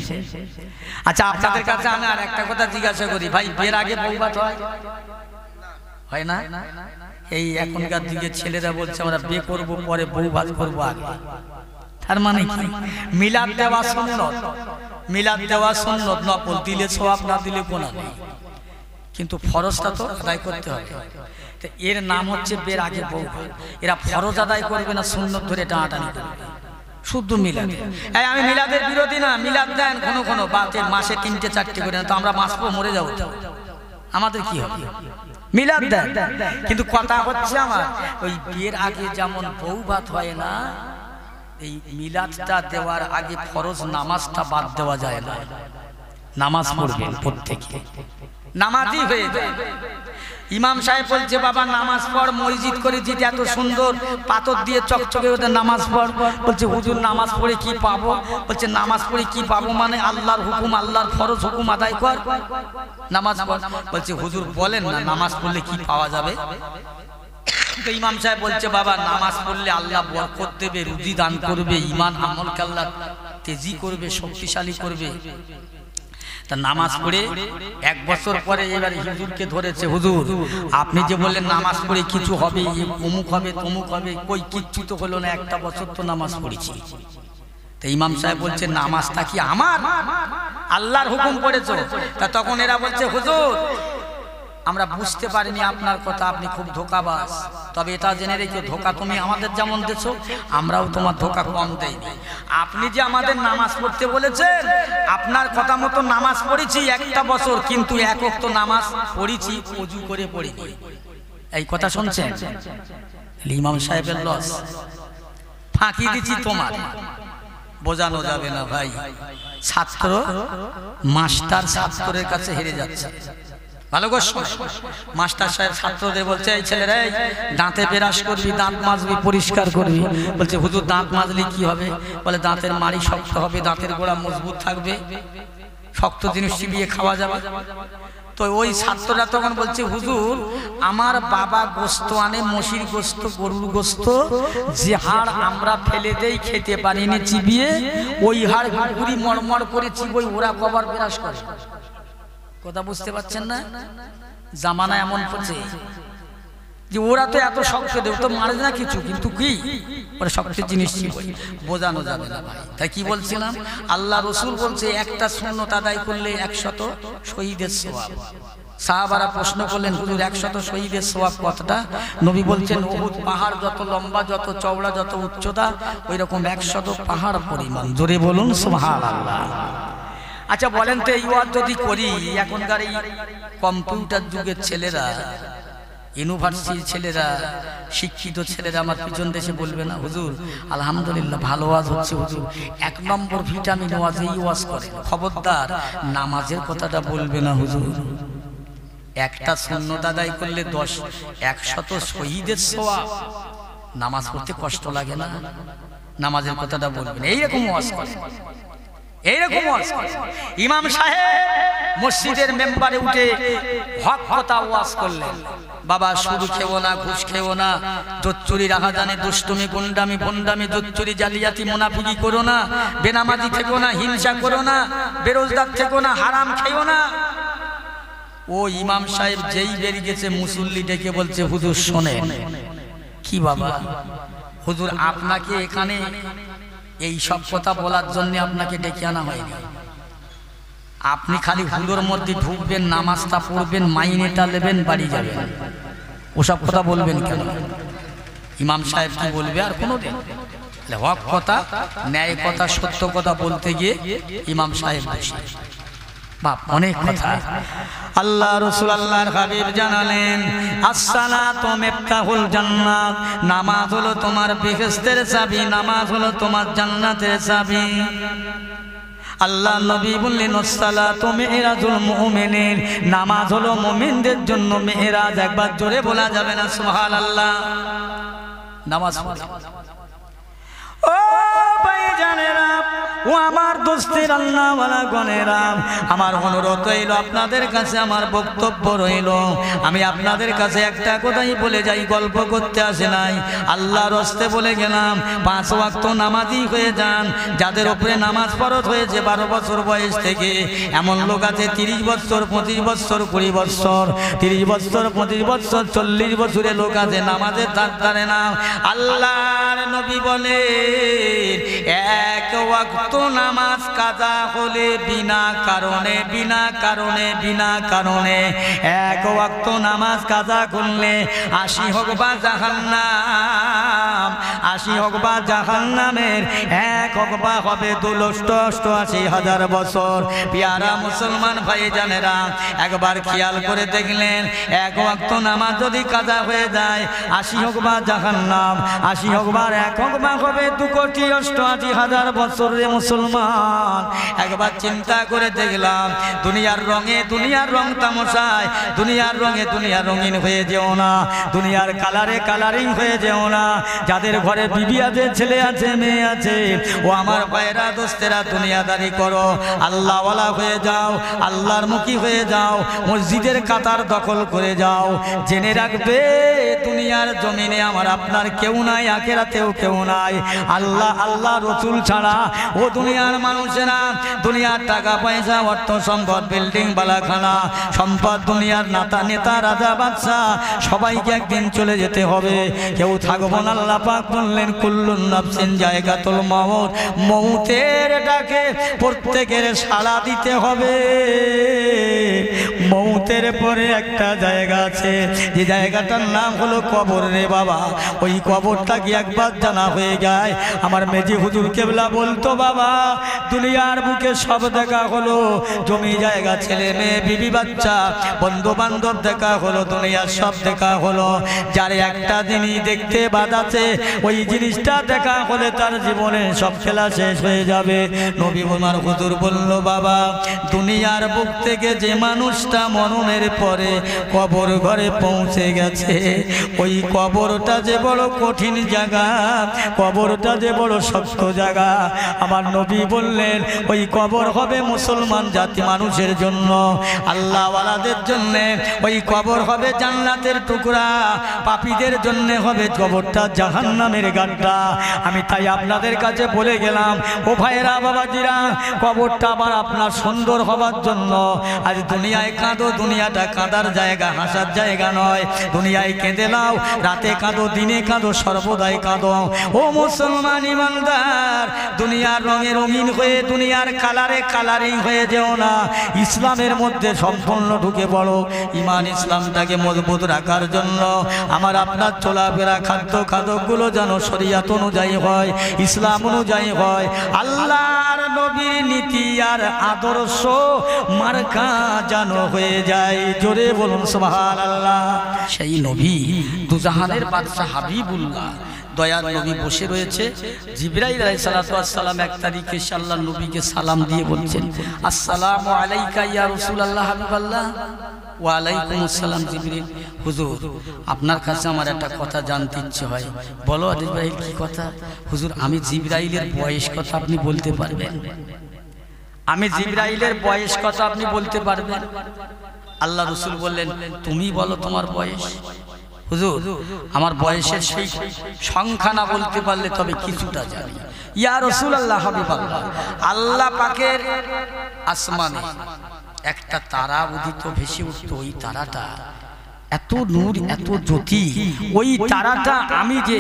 আচ্ছা আপনাদের কাছে আমি আর একটা কথা জিজ্ঞাসা করি, ভাই বিয়ের আগে বউভাত হয়? হয় না? এই এখনকার দিকে ছেলেরা বলছে আমরা বিয়ে করবো পরে বউভাত করবো আগে। তার মানে কি? মিলাদ দেওয়া সুন্নত, মিলাদ দেওয়া সুন্নত, নফল দিলে সওয়াব, না দিলে গুনাহ নেই, কিন্তু ফরজটা তো আদায় করতে হবে। তো এর নাম হচ্ছে বিয়ের আগে বউভাত। এরা ফরজ আদায় করবে না, সুন্নত ধরে টানাটানি করবে, শুদ্ধ মিলাদ। এই আমি মিলাদের বিরোধী না, মিলাদ দেন কোনো কোনো বাতের মাসে 3টে 4টে করে, না তো আমরা মাসপো মরে যাবো, আমাদের কি হবে? মিলাদ দেন, কিন্তু কথা হচ্ছে আমার ওই বিয়ের আগে যেমন বউভাত হয় না, এই মিলাদটা দেওয়ার আগে ফরজ নামাজটা বাদ দেওয়া যায় না। নামাজ পড়বেন প্রত্যেকে, নামাজি হয়ে যায়। ইমাম সাহেব বলছে বাবা নামাজ পড়, মসজিদ করে যেটা এত সুন্দর পাথর দিয়ে চকচকে ওদের নামাজ পড়। বলছে হুজুর নামাজ পড়ে কি পাবো? বলছে নামাজ পড়ে কি পাবো মানে আল্লাহর হুকুম, আল্লাহর ফরজ হুকুম আদায় কর, নামাজ পড়। বলছে হুজুর বলেন না নামাজ পড়লে কি পাওয়া যাবে? তো ইমাম সাহেব বলছে বাবা নামাজ পড়লে আল্লাহ বরকত দেবে, রুজি দান করবে, ঈমান আমলকে আল্লাহ তেজি করবে, শক্তিশালী করবে। তা নামাজ পড়ে 1 বছর পরে এবার হুজুরকে ধরেছে, হুজুর আপনি যে বললেন নামাজ পড়ে কিছু হবে, অমুক হবে তমুক হবে, কই কিচ্ছু তো হলো না, 1টা বছর তো নামাজ পড়েছি। তো ইমাম সাহেব বলছে নামাজটা কি আমার? আল্লাহর হুকুম করেছো। তা তখন এরা বলছে হুজুর আমরা বুঝতে পারিনি আপনার কথা, আপনি খুব ধোঁকাবাজ। তবে এটা জেনে রেখো, ধোকা তুমি আমাদের যেমন দিছো, আমরাও তোমার ধোকা কম দেইনি। আপনি যে আমাদের নামাজ পড়তে বলেছেন, আপনার কথা মতো নামাজ পড়েছি একটা বছর, কিন্তু এক ওয়াক্ত নামাজ পড়েছি ওযু করে পড়িনি। এই কথা শুনছেন? ইমাম সাহেবের লস। ফাঁকি দিচ্ছি তোমার, বোঝানো যাবে না ভাই। ছাত্র মাস্টার ছাত্রের কাছে হেরে যাচ্ছে। ভালো করে শোনো, মাস্টার সাহেব ছাত্রদের বলছে, এই ছেলেরা দাঁতে ব্রাশ করবি, দাঁত মাজবি, পরিষ্কার করবি। বলছে হুজুর দাঁত মাজলে কি হবে? বলে দাঁতের মাড়ি শক্ত হবে, দাঁতের গোড়া মজবুত থাকবে, শক্ত জিনিস চিবিয়ে খাওয়া যাবে। তো ওই ছাত্ররা তখন বলছে হুজুর আমার বাবা গোস্ত আনে, মশির গোস্ত, গরুর গোস্ত, যে হাড় আমরা ফেলে দেই খেতে পারিনি চিবিয়ে, ওই হাড় গুড়ি মরমর করে চিবই, ওরা কবার ব্রাশ করে। কথা বুঝতে পারছেন না? জামানা এমন পড়ছে যে ওরা তো এত শক্ত দেব তো মারে না কিছু, কিন্তু কি ওরা শক্ত জিনিস চিবই, বোঝানো যাবে না ভাই। তাই কি বলছিলাম, আল্লাহ রসুল বলছে একটা সুন্নত আদায় করলে 100 শহীদের সওয়াব। সাহাবারা প্রশ্ন করলেন হুজুর 100 শহীদের সওয়াব কতটা? নবী বলছেন উহুদ পাহাড় যত লম্বা, যত চওড়া, যত উচ্চতা, ওই রকম 100 পাহাড় পরিমাণ। জোরে বলুন সুবহানাল্লাহ। আচ্ছা বলেন তো, এই ওয়াজ যদি করি, এখনকার এই কম্পিউটার যুগের ছেলেরা, ইউনিভার্সিটির ছেলেরা, শিক্ষিত ছেলেরা আমার পিছন দেশে বলবে না হুজুর আলহামদুলিল্লাহ ভালো ওয়াজ হচ্ছে, হুজুর 1 নম্বর ভিটামিন ওয়াজ, এই ওয়াজ করে। খবরদার নামাজের কথাটা বলবে না হুজুর। একটা সুন্নত আদায় করলে 100 শহীদের সওয়াব। নামাজ পড়তে কষ্ট লাগে না? নামাজের কথাটা বলবেন। এইরকম ওয়াজ করে, এইরকম ওয়াজ করে। ইমাম সাহেব মসজিদের মেম্বারে উঠে হক কথা ওয়াজ করলেন, বাবা সুদ খেও না, ঘুষ খেও না, জোচ্চুরি, রাহাজানি, দুষ্টুমি, গুন্ডামি, ভন্ডামি, জোচ্চুরি, জালিয়াতি, মুনাফিকি করো না, বেনামাজি থেকো না, হিংসা করো না, বেরোজগার থেকো না, হারাম খেও না। ও ইমাম সাহেব যেই বেরিয়ে গেছে, মুসল্লি ডেকে বলছে হুজুর শোনেন। কি বাবা? হুজুর আপনাকে এখানে এই সব কথা বলার জন্য আপনাকে ডেকে আনা হয়নি। আপনি খালি হুজুর মধ্যে ঢুকবেন, নামাজটা পড়বেন, মাইনেটা নেবেন, বাড়ি যাবেন। ওসব কথা বলবেন কেন? ইমাম সাহেব কি বলবে আর কোনোদিন? হক কথা, ন্যায় কথা, সত্য কথা বলতে গিয়ে ইমাম সাহেব বসে বাপ অনেক কথা। আল্লাহ রাসূল আল্লাহর হাবিব জানালেন আসসালাতু মিফতাহুল জান্নাত, নামাজ হলো তোমার বেহেশতের চাবি, নামাজ হলো তোমার জান্নাতের চাবি। আল্লাহ নবী বললেন আসসালাতু মিরাজুল মুমিনিন, নামাজ হলো মুমিনদের জন্য মেরাজ। একবার জোরে বলা যাবে না সুবহানাল্লাহ? নামাজ পড়ে ও ভাই জানেরা, ও আমার দোস্তের আল্লাহ ওয়ালা গণেরা, আমার অনুরোধ রইল আপনাদের কাছে, আমার বক্তব্য রইল, আমি আপনাদের কাছে একটা কথাই বলে যাই, গল্প করতে আসে নাই, আল্লাহর হস্তে বলে গেলাম। 5 ওয়াক্ত নামাজি হয়ে যান। যাদের উপরে নামাজ ফরজ হয়েছে 12 বছর বয়স থেকে, এমন লোক আছে 30 বছর, 25 বছর, 20 বছর, 30 বছর, 25 বছর, 40 বছরের লোক আছে নামাজের ধার ধারে না। আল্লাহর নবী বলে এক ওয়াক্ত নামাজ কাজা হলে বিনা কারণে, বিনা কারণে, বিনা কারণে, এক ওয়াক্ত নামাজ কাজা করলে 80 হোক বা জাহান্নাম, 80 হোক বা জাহান্নামের, 1 হোক বা হবে 2,88,000 বছর। পেয়ারা মুসলমান ভাই জানেরা, একবার খেয়াল করে দেখলেন, 1 ওয়াক্ত নামাজ যদি কাজা হয়ে যায়, 80 হোক বা জাহান্নাম, 80 হোক বা 1 হোক বা হবে 2,88,000 বছর। রে মুসলমান, একবার চিন্তা করে দেখলাম, দুনিয়ার রঙে, দুনিয়ার রং তামাশায়, দুনিয়ার রঙে দুনিয়ার রঙিন হয়ে যেও না, দুনিয়ার কালারে কালারিং হয়ে যেও না। যাদের ঘরে বিবি আছে, ছেলে আছে, মেয়ে আছে, ও আমার ভাইরা দোস্তেরা, দুনিয়াদারি করো, আল্লাহওয়ালা হয়ে যাও, আল্লাহর মুখী হয়ে যাও, মসজিদের কাতার দখল করে যাও। জেনে রাখবে দুনিয়ার জমিনে আমার আপনার কেউ নাই, আখিরাতেও কেউ নাই। আল্লাহ, আল্লাহ রসুল ছাড়া ও দুনিয়ার মানুষেরা, দুনিয়ার টাকা পয়সা, অর্থ সম্পদ, বিল্ডিং, বালাখানা, সম্পদ, দুনিয়ার নেতা, রাজা, বাদশাহ, সবাইকে একদিন চলে যেতে হবে, কেউ থাকবো না। আল্লাহ পাক বললেন কুল্লুন নাফসিন জায়গাতুল মাউত, মউতের ডাকে প্রত্যেকের সাড়া দিতে হবে, মৌতের পরে একটা জায়গা আছে, যে জায়গাটার নাম হলো কবর রে বাবা। ওই কবরটা কি একবার জানা হয়ে যায়। আমার মেজি হুজুর কেবলা বলতো, বাবা দুনিয়ার বুকে সব দেখা হলো, জমি জায়গা ছেলে মেয়ে বিবি বাচ্চা বন্ধু বান্ধব দেখা হলো, দুনিয়ার সব দেখা হলো, যার একটা জিনিস দেখতে বাদ আছে, ওই জিনিসটা দেখা হলে তার জীবনে সব খেলা শেষ হয়ে যাবে। নবী ওমর হুজুর বলল, বাবা দুনিয়ার বুক থেকে যে মানুষটা মরণের পরে কবর ঘরে পৌঁছে গেছে, ওই কবরটা যে বড় কঠিন জায়গা, কবরটা যে বড় শক্ত জায়গা। আমার নবী বললেন, ওই কবর হবে মুসলমান জাতি মানুষের জন্য, আল্লাহওয়ালাদের জন্য ওই কবর হবে জান্নাতের টুকরা, পাপীদের জন্য হবে কবরটা জাহান্নামের গাড্ডা। আমি তাই আপনাদের কাছে বলে গেলাম, ও ভাইরা বাবাজিরা, কবরটা আবার আপনার সুন্দর হবার জন্য। আজ দুনিয়ায় কাঁদো, দুনিয়াটা কাঁদার জায়গা, হাসার জায়গা নয়। দুনিয়ায় কেঁদে নাও, রাতে কাঁদো, দিনে কাঁদো, সর্বদাই কাঁদো। ও মুসলমান ইমানদার, দুনিয়ার রঙে রঙিন হয়ে, দুনিয়ার কালারে কালারিং হয়ে যেও না। ইসলামের মধ্যে সম্পূর্ণ ঢুকে পড়ো। ইমান ইসলামটাকে মজবুত রাখার জন্য আমার আপনার চলাফেরা, খাদ্যগুলো যেন শরিয়াত অনুযায়ী হয়, ইসলাম অনুযায়ী হয়, আল্লাহর নবীর নীতি আর আদর্শ মার্কা যেন হয়ে যায়। জোরে বলুন সুবহানাল্লাহ। সেই নবী দুজাহানের বাদশা হাবিবুল্লাহ দয়ার নবী বসে রয়েছে। জিবরাইল আলাইহিস সালাতু ওয়াস সালাম এক তারিখে আল্লাহর নবীকে সালাম দিয়ে বলছেন, আসসালামু আলাইকা ইয়া রাসূলুল্লাহ হাবিবাল্লাহ। ওয়া আলাইকুম আসসালাম জিবরিল। হুজুর আপনার কাছে আমার একটা কথা জানতে ইচ্ছে হয়। বলো জিবরাইল, কি কথা? হুজুর আমি জিবরাইলের বয়স কথা আপনি বলতে পারবেন? আমি জিবরাইলের বয়স কথা আপনি বলতে পারবেন? আল্লাহ রাসূল বললেন, তুমি বলো তোমার বয়স। হুজুর আমার বয়সের সেই সংখ্যা না বলতে পারলে তবে কিছুটা জানি। ইয়া রাসূলুল্লাহ হাবিবাল্লাহ, আল্লাহ পাকের আসমানে একটা তারা উদিত ভেসে উঠত। ওই তারাটা এত নূর, এত জ্যোতি, ওই তারাটা আমি যে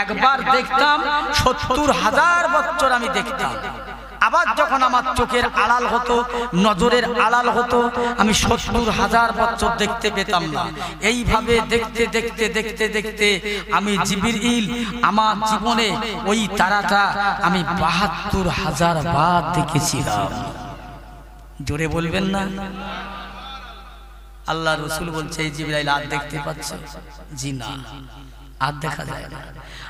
একবার দেখতাম ৭০,০০০ বছর আমি দেখতাম। আবার যখন আমার চোখের আড়াল হতো, নজরের আড়াল হতো, আমি ৭০,০০০ বছর দেখতে পেতাম না। এইভাবে দেখতে দেখতে দেখতে দেখতে আমি জিবরিল আমার জীবনে ওই তারাটা আমি ৭২,০০০ বার দেখেছিলাম। জোরে বলবেন না? আল্লাহ রাসূল বলছে, এই জিবরাইল আর দেখতে পাচ্ছে? জি না, আর দেখা যায় না।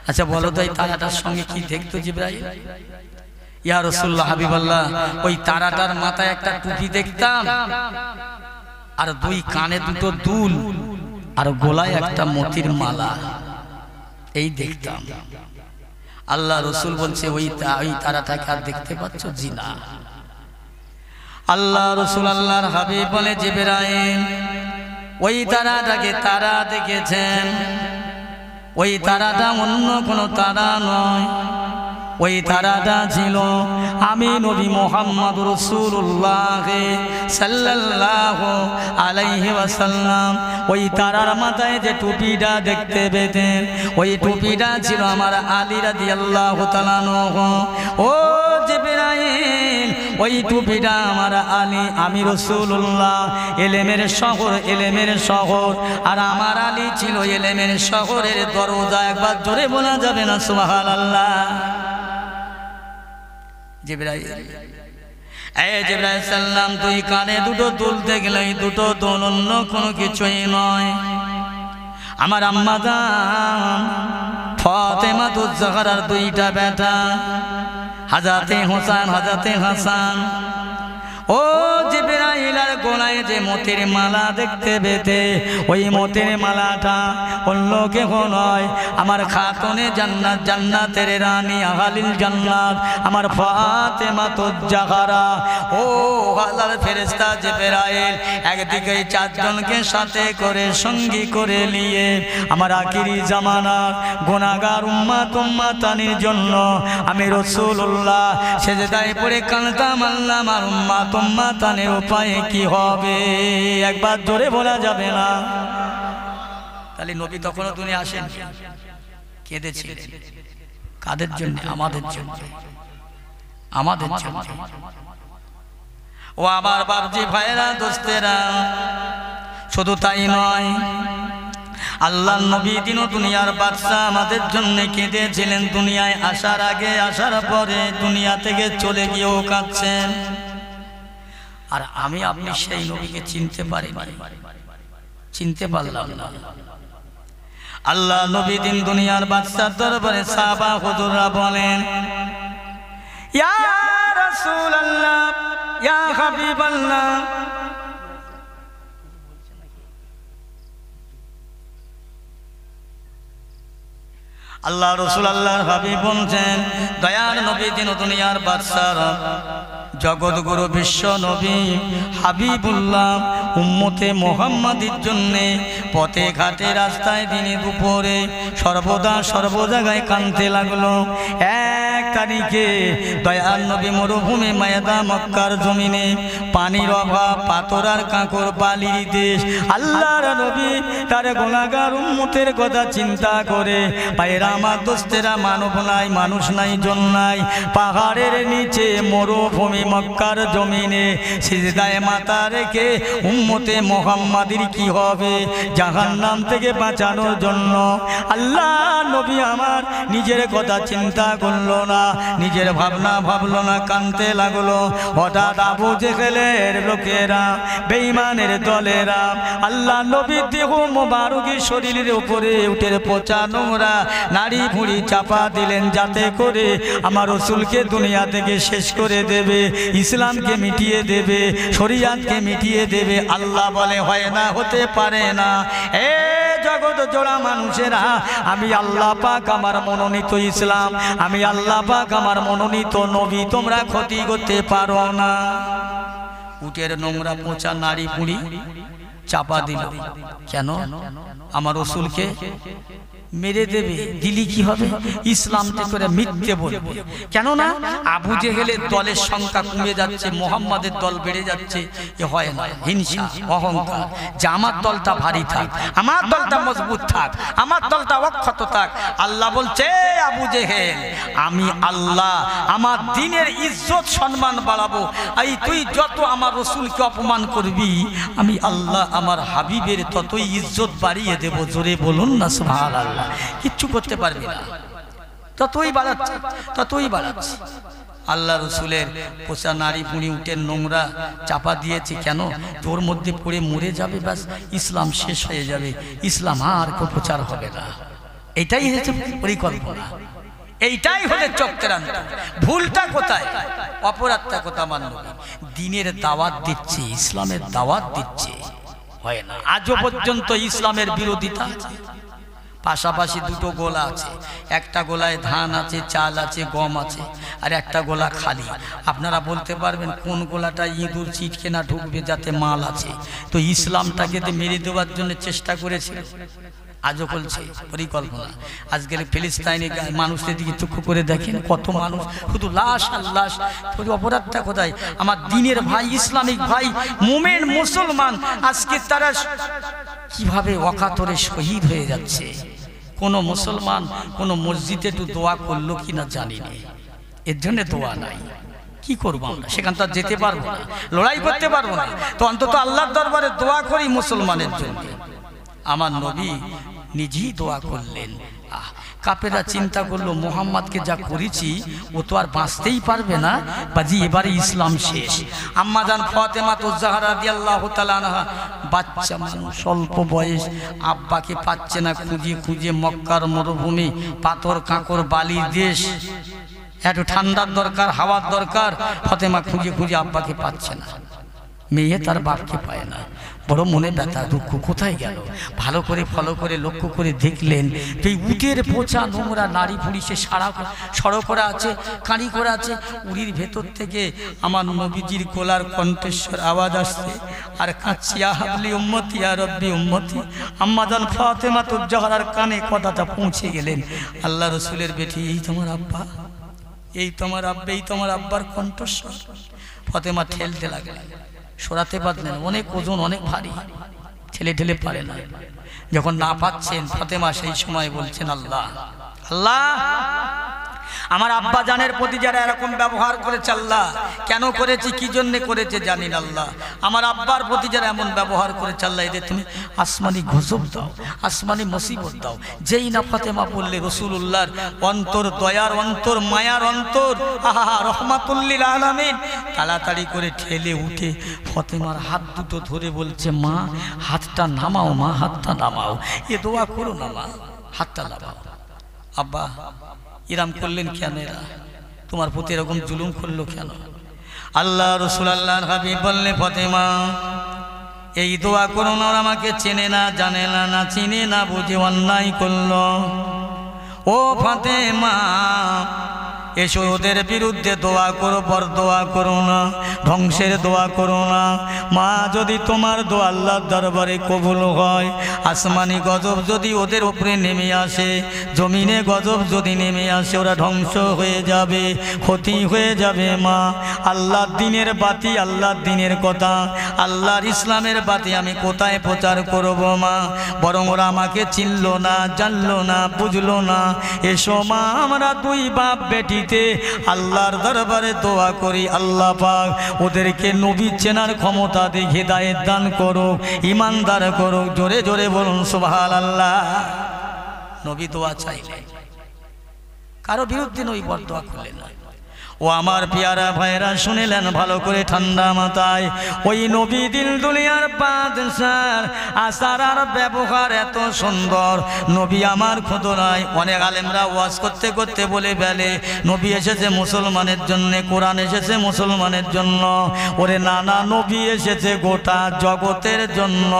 আচ্ছা বলো তো, এই তারাটার সঙ্গে কি দেখতো জিবরাইল? ইয়া রাসূলুল্লাহ হাবিবাল্লাহ, ওই তারাটার মাথায় একটা টুপি দেখতাম, আর দুই কানে দুটো দুল, আর গলায় একটা মতির মালা, এই দেখতাম। আল্লাহ রাসূল বলছে, ওই তারাটাকে আর দেখতে পাচ্ছ? জি না। আল্লাহ রাসূল আল্লাহর হাবিব বলে, জিবরাইল ওই তারাটাকে তারা দেখেছেন, ওই তারাটা অন্য কোনো তারা নয়, ওই তারাটা ছিল আমি নবী মুহাম্মদ রাসূলুল্লাহ সাল্লাল্লাহু আলাইহি ওয়াসাল্লাম। ওই তারার মাথায় যে টুপিটা দেখতে পেতেন, ওই টুপিটা ছিল আমার আলী রাদিয়াল্লাহু তাআলা আনহু। ও জিবরাইল, ওই টুপিটা আমার আলী, আমি রাসূলুল্লাহ ইলমের শহর, ইলমের শহর, আর আমার আলী ছিল ইলমের শহরের দরজা। একবার জোরে বলা যাবে না সুবহানাল্লাহ? জিবরাইল, এই জিবরাইল সাল্লাম, তুই কানে দুটো দুল দেখলে, দুটো দুল অন্য কোনো কিছুই নয়। আমার আম্মা জান ফাতেমাতুজ জাহরার দুইটা বেটা, হযরতে হোসেন, হযরতে হাসান। ও জিবরাইলের গলায় যে মতির মালা দেখতে পেতে, ওই মতির মালাটা অন্য কেহ নয়, আমার খাতুনে জান্নাত, জান্নাতের রানী, আহলিল জান্নাত, আমার ফাতেমাতুজ জাহরা। ও আল্লাহর ফেরেশতা জিবরাইল একদিকে 4 জনকে সাথে করে সঙ্গী করে নিয়ে আমার আখিরি জামানার গুনাহগার উম্মতানির জন্য আমি রাসূলুল্লাহ সেজদায় পড়ে কাঁদতাম, আল্লাহ আমার উম্মতানের উপায় কি হবে? একবার জোরে বলা যাবে না? তাহলে নবী তখনও দুনিয়া আসেন, কেঁদেছিলেন। কাদের জন্য? আমাদের জন্য, আমাদের জন্য। ও আমার বাপজি ভাইরা দোস্তেরা, শুধু তাই নয়, আল্লাহর নবী দিনও দুনিয়ার বাদশা আমাদের জন্য কেঁদেছিলেন। দুনিয়ায় আসার আগে, আসার পরে, দুনিয়া থেকে চলে গিয়েও কাঁদছেন। আর আমি আপনি সেই নবীকে চিনতে পারিনি, চিনতে পারলাম না। আল্লাহ নবী দিন দুনিয়ার বাদশার দরবারে সাহাবা হুজুররা বলেন, ইয়া রাসূলুল্লাহ, ইয়া হাবিবাল্লাহ, আল্লাহ রাসূল আল্লাহর হাবিব বলছেন, দয়ার নবী দিন দুনিয়ার বাদশার জগৎগুরু বিশ্ব নবী হাবিবুল্লাহ উম্মতে মুহাম্মাদের জন্য পথে ঘাটে রাস্তায় দিনে দুপুরে সর্বদা সর্ব জায়গায় কাঁদতে লাগলো। এক তারিখে দয়ার নবী মরুভূমি মায়দা মক্কার জমিনে পানির অভাব, পাথর আর কাঁকর বালির দেশ। আল্লাহর নবী তার গুনাহগার উম্মতের কথা চিন্তা করে, পায়েরা আমার দোস্তেরা, মানব নাই, মানুষ নাই, জন নাই, পাহাড়ের নিচে মরুভূমি মক্কার জমিনে সিজদায় মাথা রেখে উম্মতে মুহাম্মাদের কি হবে জাহান্নাম থেকে বাঁচানোর জন্য আল্লাহ নবী আমার নিজের কথা চিন্তা করলো না, নিজের ভাবনা ভাবলো না, কাঁদতে লাগলো। হঠাৎ আবু জেহেলের লোকেরা, বেঈমানের দলেরা আল্লাহ নবীর দেহ মোবারকি শরীরের উপরে উঠে পচা নোংরা নাড়ি ভুঁড়ি চাপা দিলেন, যাতে করে আমার রাসূলকে দুনিয়া থেকে শেষ করে দেবে, ইসলামকে মিটিয়ে দেবে, শরিয়াতকে মিটিয়ে দেবে। আল্লাহ বলে, হয় না, হতে পারে না। এ জগৎ জোড়া মানুষেরা, আমি আল্লাহ পাক আমার মনোনীত ইসলাম, আমি আল্লাহ পাক আমার মনোনীত নবী তোমরা ক্ষতি করতে পারো না। উটের নোংরা পচা নাড়ি ভুঁড়ি চাপা দিল কেন? আমার রাসূলকে মেরে দেবে, দিলি কি হবে? ইসলাম করে মিথ্যে বলবে। কেননা আবু জেহেলের দলের সংখ্যা কমে যাচ্ছে, মুহাম্মাদের দল বেড়ে যাচ্ছে। এ হয় না, হিংসা, অহংকার, যে আমার দলটা ভারী থাক, আমার দলটা মজবুত থাক, আমার দলটা অক্ষত থাক। আল্লাহ বলছে, আবু জেহেল, আমি আল্লাহ আমার দ্বীনের ইজ্জত সম্মান বাড়াবো। এই তুই যত আমার রাসূলকে অপমান করবি, আমি আল্লাহ আমার হাবিবের ততই ইজ্জত বাড়িয়ে দেব। জোরে বলুন না সুবহানাল্লাহ। কিচ্ছু করতে পারবি না, ততই বাড়াচ্ছে, ততই বাড়াচ্ছে। আল্লাহ রসুলের পোষা নারী পুঁড়ি উটের নোংরা চাপা দিয়েছে কেন? তোর মধ্যে পড়ে মরে যাবে, ব্যাস ইসলাম শেষ হয়ে যাবে, ইসলাম আর কেউ প্রচার হবে না। এটাই হয়েছে পরিকল্পনা, এইটাই হলে চক্রান্ত। ভুলটা কোথায়, অপরাধটা কোথা? মানব দ্বীনের দাওয়াত দিচ্ছে, ইসলামের দাওয়াত দিচ্ছে, হয় না। আজও পর্যন্ত ইসলামের বিরোধিতা আছে। পাশাপাশি দুটো গোলা আছে, একটা গোলায় ধান আছে, চাল আছে, গম আছে, আর একটা গোলা খালি। আপনারা বলতে পারবেন কোন গোলাটা ইঁদুর চিটকে না ঢুকবে, যাতে মাল আছে? তো ইসলামটাকে মেরে দেওয়ার জন্য চেষ্টা করেছে, আজও বলছে পরিকল্পনা। আজকের ফিলিস্তাইনে মানুষদের দিকে চক্ষু করে দেখেন, কত মানুষ শুধু লাশ আর লাশ। অপরাধটা কোথায়? আমার দ্বীনের ভাই, ইসলামিক ভাই, মুমিন মুসলমান, আজকে তারা কিভাবে অকাতরে শহীদ হয়ে যাচ্ছে। কোন মুসলমান কোন মসজিদে একটু দোয়া করলো কিনা জানি না, এর জন্য দোয়া নাই। কি করবো আমরা? সেখান তো যেতে পারবো না, লড়াই করতে পারবো না, তো অন্তত আল্লাহর দরবারে দোয়া করি মুসলমানের জন্য। আমার নবী নিজেই দোয়া করলেন। কাফেররা চিন্তা করলো, মুহাম্মদকে যা করেছি ও তো আর বাঁচতেই পারবে না, বাজি এবারে ইসলাম শেষ। আম্মাজান ফাতেমা জাহরা রাদিয়াল্লাহু তাআলা আনহা, বাচ্চা মানুষ, অল্প বয়স, আব্বাকে পাচ্ছে না, খুঁজে খুঁজে মক্কার মরুভূমি, পাথর কাঁকর বালির দেশ, একটু ঠান্ডার দরকার, হাওয়ার দরকার। ফাতেমা খুঁজে খুঁজে আব্বাকে পাচ্ছে না, মেয়ে তার বাপকে পায় না। বড় মনে ব্যথা, দুঃখ, কোথায় গেল? ভালো করে ফলো করে লক্ষ্য করে দেখলেন, এই উটের পচা নোংরা নারী পুরী সে সড়ক করা আছে, কাঁড়ি করা আছে। উড়ির ভেতর থেকে আমার নবীজির কোলার কণ্ঠেশ্বর আওয়াজ আসছে, আর কাঁদছি, ইয়া হাবলি উম্মতি, ইয়া রব্বি উম্মতি। আম্মাজান ফাতেমা জাহরার কানে কথাটা পৌঁছে গেলেন, আল্লাহ রসুলের বেটি, এই তোমার আব্বা, এই তোমার আব্বা, এই তোমার আব্বার কণ্ঠস্বর। ফাতেমা ঠেলতে লাগলেন, সরাতে পারলেন, অনেক ওজন, অনেক ভারী, ঠেলে ঠেলে পারে না। যখন না পাচ্ছেন, ফাতেমা সেই সময় বলছেন, আল্লাহ, আল্লাহ, আমার আব্বা জানের প্রতি যারা এরকম ব্যবহার করেছে আল্লাহ, কেন করেছি কি জন্য করেছে জানি না আল্লাহ, আমার আব্বার প্রতি যারা এমন ব্যবহার করেছে আল্লাহ, এদের তুমি আসমানি গজব দাও, আসমানি মুসিবত দাও। যেই না ফাতেমা বললে রাসূলুল্লাহর অন্তর, দয়ার অন্তর, মায়ার অন্তর, আহা রহমাতুল লিল আলামিন, তাড়াতাড়ি করে ঠেলে উঠে ফাতেমার হাত দুটো ধরে বলছে, মা হাতটা নামাও, মা হাতটা নামাও, এ দোয়া করো না মা, হাতটা নামাও। আব্বা ইরাম করলেন কেন, এরা তোমার প্রতি এরকম জুলুম করলো কেন? আল্লাহ রাসূল আল্লাহর হাবিব বললে, ফাতেমা এই দোয়া করো না, ওরা আমাকে চেনে না, জানে না, না চিনে না বুঝে অন্যায় করলো। ও ফাতেমা এসো ওদের বিরুদ্ধে দোয়া করো, বরদোয়া করো না, ধ্বংসের দোয়া করো না। মা যদি তোমার দোয়া আল্লাহর দরবারে কবুল হয়, আসমানি গজব যদি ওদের উপরে নেমে আসে, জমিনে গজব যদি নেমে আসে, ওরা ধ্বংস হয়ে যাবে, ক্ষতি হয়ে যাবে। মা আল্লাহর দ্বীনের বাতি, আল্লাহর দ্বীনের কথা, আল্লাহর ইসলামের বাতি আমি কোথায় প্রচার করব মা? বরং ওরা আমাকে চিনলো না, জানলো না, বুঝলো না। এসো মা আমরা দুই বাপ বেটি আল্লাহর দরবারে দোয়া করি, আল্লাহ পাক ওদেরকে নবী চেনার ক্ষমতা দিয়ে হিদায়াত দান করুক, ঈমানদার করুক। জোরে জোরে বলুন সুবহানাল্লাহ। নবী দোয়া চাইলেন, কারো বিরুদ্ধে নবী বরদোয়া করলেন না। ও আমার পিয়ারা ভাইরা শুনিলেন ভালো করে ঠান্ডা মাথায়, ওই নবী দিল দুনিয়ার বাদশার আচার আর ব্যবহার এত সুন্দর। নবী আমার খুদরায় অনেক আলেমরা ওয়াজ করতে করতে বলে ফেলে নবী এসেছে মুসলমানের জন্য, কোরআন এসেছে মুসলমানের জন্য। ওরে নানা, নবী এসেছে গোটা জগতের জন্য,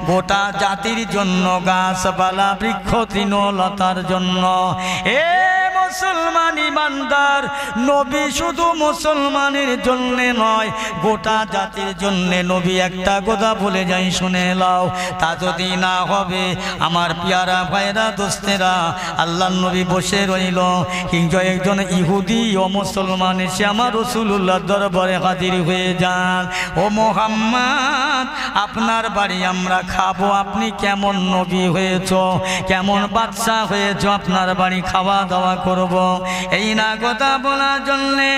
গোটা জাতির জন্য, গাছপালা বৃক্ষ তৃণলতার জন্য। এ মুসলমান ইমানদার, নবী শুধু মুসলমানের জন্য নয়, গোটা জাতির জন্য। নবী একটা কথা বলে যাই, শুনে লাও। তা যদি না হবে আমার পিয়ারা ভাইরা দোস্তেরা, আল্লাহর নবী বসে রইল, কিন্তু একজন ইহুদি ও মুসলমান এসে আমার রাসূলুল্লাহর দরবারে হাজির হয়ে যান। ও মুহাম্মদ, আপনার বাড়ি আমরা খাবো, আপনি কেমন নবী হয়েছ, কেমন বাদশা হয়েছ, আপনার বাড়ি খাওয়া দাওয়া করব। এই না কথা বলার জন্যে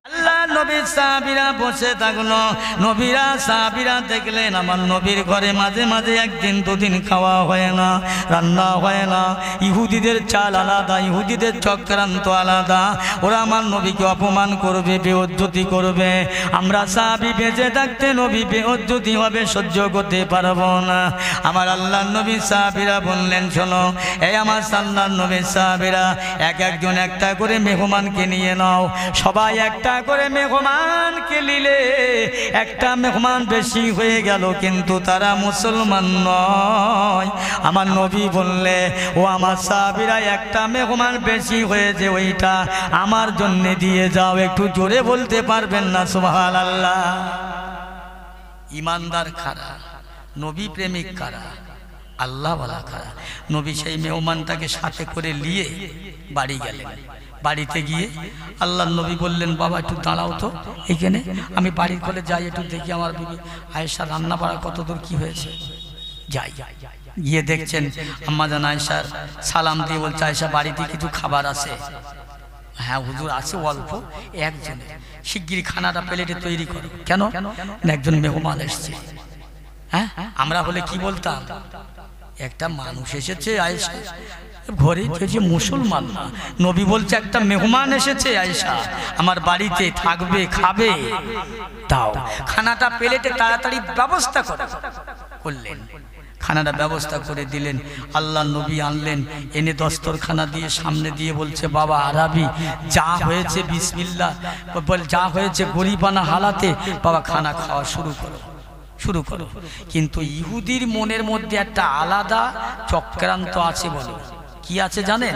আল্লাহ নবীর সাহাবীরা বসে থাকলো। নবীরা সাহাবীরা দেখলেন আমার নবীর ঘরে মাঝে মাঝে একদিন দুদিন খাওয়া হয় না, রান্না হয় না। ইহুদিদের চাল আলাদা, ইহুদিদের চক্রান্ত আলাদা। ওরা আমার নবীকে অপমান করবে, বেইজ্জতি করবে। আমরা সাহাবী বেঁচে থাকতে নবী বেইজ্জতি হবে, সহ্য করতে পারবো না। আমার আল্লাহর নবী সাহাবীরা বললেন, শোনো এই আমার আল্লাহর নবীর সাহাবীরা, এক একজন একটা করে মেহমানকে নিয়ে নাও। সবাই একটা করে মেহমানকে নিলে একটা মেহমান বেশি হয়ে গেল, কিন্তু তারা মুসলমান নয়। আমার নবী বললে, ও আমার সাহাবীরা একটা মেহমান বেশি হয়েছে, ওইটা আমার জন্য দিয়ে যাও। একটু জোরে বলতে পারবেন না সুবহানাল্লাহ? ইমানদার কারা, নবী প্রেমিক কারা, আল্লাহ ওয়ালা কারা? নবী সেই মেহমানটাকে সাথে করে নিয়ে বাড়ি গেলেন। বাড়িতে গিয়ে আল্লাহর নবী বললেন, বাবা একটু দাঁড়াও তো এইখানে, আমি বাড়ির ঘরে যাই, একটু দেখি আমার বিবি আয়েশা রান্না বাড়া কত দূর কি হয়েছে। যাই, গিয়ে দেখছেন আম্মা জান আয়েশার সালাম দিয়ে বলছে, আয়েশা বাড়িতে কিছু খাবার আছে? হ্যাঁ হুজুর আছে অল্প, একজনের। শিগগিরই খানাটা প্লেটে তৈরি করো। কেন? একজন মেহমান এসছে। হ্যাঁ, আমরা হলে কি বলতাম, একটা মানুষ এসেছে আয়েশা ঘরে, যে মুসলমান না। নবী বলছে একটা মেহমান এসেছে আয়েশা আমার বাড়িতে থাকবে, খাবে, দাও খানাটা প্লেটে তাড়াতাড়ি ব্যবস্থা করলেন। খানাটা ব্যবস্থা করে দিলেন। আল্লাহ নবী আনলেন, এনে দস্তরখানা দিয়ে সামনে দিয়ে বলছে, বাবা আরবি যা হয়েছে বিসমিল্লাহ বলে, যা হয়েছে গরিবানা হালাতে বাবা খানা খাওয়া শুরু করো। কিন্তু ইহুদির মনের মধ্যে একটা আলাদা চক্রান্ত আছে। বলে কি আছে জানেন?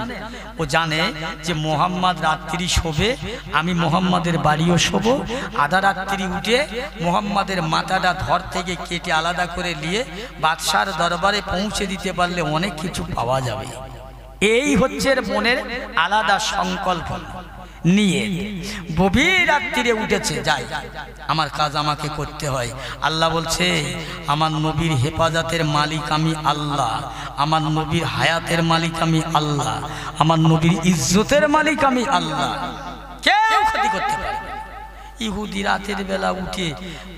ও জানে যে মোহাম্মদ রাত্রি শোবে, আমি মোহাম্মদের বাড়িও শোবো। আধা রাত্রি উঠে মোহাম্মদের মাথাটা ধর থেকে কেটে আলাদা করে নিয়ে বাদশার দরবারে পৌঁছে দিতে পারলে অনেক কিছু পাওয়া যাবে। এই হচ্ছে মনের আলাদা সংকল্প। নিয়ে গভীর রাত্রিরে উঠেছে, যাই আমার কাজ আমাকে করতে হয়। আল্লাহ বলছে আমার নবীর হেফাজতের মালিক আমি আল্লাহ, আমার নবীর হায়াতের মালিক আমি আল্লাহ, আমার নবীর ইজ্জতের মালিক আমি আল্লাহ, কেউ ক্ষতি করতে পারে। ইহুদি রাতের বেলা উঠে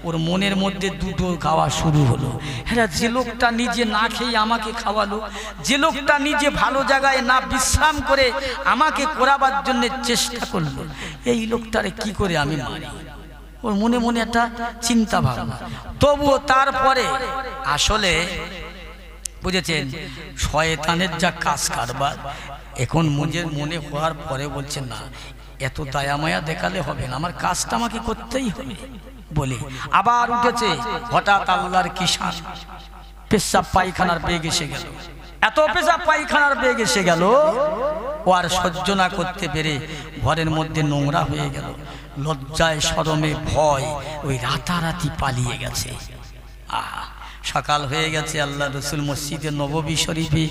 ওর মনের মধ্যে দুটো গাওয়া শুরু হলো, হ্যাঁ যে লোকটা নিজে না খেয়ে আমাকে খাওয়ালো, যে লোকটা নিজে ভালো জায়গায় না বিশ্রাম করে আমাকে করাবার জন্য চেষ্টা করলো, এই লোকটারে কি করে আমি মারি। ওর মনে মনে একটা চিন্তা ভাবনা। তবুও তারপরে আসলে বুঝেছেন শয়তানের যা কাজ কারবার, এখন মনে হওয়ার পরে বলছে না এত দয়া মায়া দেখালে হবে না, আমার কাজটা আমাকে করতেই হবে বলে আবার উঠেছে। হঠাৎ আল্লাহর কিষান পেশাব পায়খানার বেগ এসে গেল, এত পেশাব পায়খানার বেগ এসে গেল ও আর সহ্য না করতে পেরে ঘরের মধ্যে নোংরা হয়ে গেল। লজ্জায় শরমে ভয় ওই রাতারাতি পালিয়ে গেছে। সকাল হয়ে গেছে, আল্লাহ রসুল মসজিদে নববী শরীফে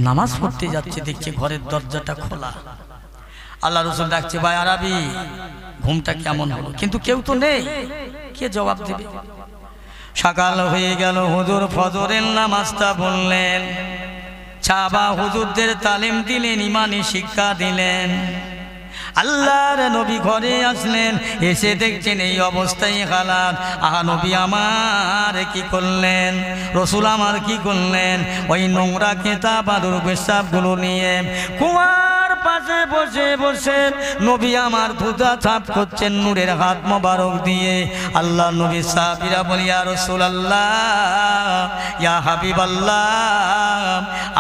নামাজ পড়তে যাচ্ছে, দেখছে ঘরের দরজাটা খোলা। আল্লাহ রসুল ডাকছে ভাই আরবি ঘুমটা কেমন হলো, কিন্তু কেউ তো নেই, কে জবাব দেবে। সকাল হয়ে গেল, হুজুর ফজরের নামাজটা বললেন, সাহাবা হুজুরদের তালিম দিলেন, ইমানি শিক্ষা দিলেন। আল্লাহর নবী ঘরে আসলেন, এসে দেখছেন এই অবস্থায় হালাত। আহা নবী আমার কি করলেন, রসুল আমার কি করলেন, ওই নোংরা কেতাব আদর পেশাবগুলো নিয়ে কুয়ার পাশে বসে বসে নবী আমার ধুতা ছাপ করছেন নূরের হাত মোবারক দিয়ে। আল্লাহ নবী সাহাবীরা বলি ইয়া রাসূলুল্লাহ, ইয়া হাবিবাল্লাহ,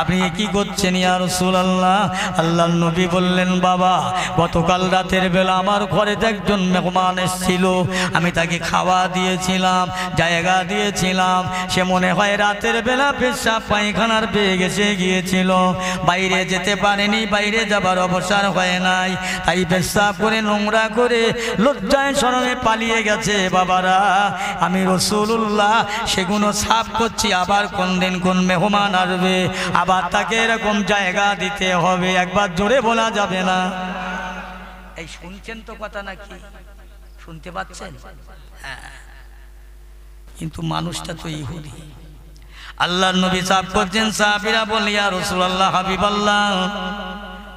আপনি কি করছেন ইয়া রাসূলুল্লাহ? আল্লাহ নবী বললেন, বাবা গতকাল রাতের বেলা আমার ঘরে একজন মেহমান এসেছিল, আমি তাকে খাওয়া দিয়েছিলাম, জায়গা দিয়েছিলাম, সে মনে হয় রাতের বেলা পেশাব পায়খানার বেগ এসে গিয়েছিল, বাইরে যেতে পারেনি, বাইরে যাবার অবসর হয় নাই, তাই পেশাব করে নোংরা করে লজ্জায় শরমে পালিয়ে গেছে। বাবারা আমি রাসূলুল্লাহ সেগুলো সাফ করছি, আবার কোন দিন কোন মেহমান আসবে আবার তাকে এরকম জায়গা দিতে হবে, একবার জোরে বলা যাবে না। এই শুনছেন তো কথা নাকি, শুনতে পাচ্ছেন? হ্যাঁ, কিন্তু মানুষটা তো ইহুদি। আল্লাহর নবী সাফ করছেন, সাহাবীরা বলে ইয়া রাসূলুল্লাহ, হাবিবাল্লাহ,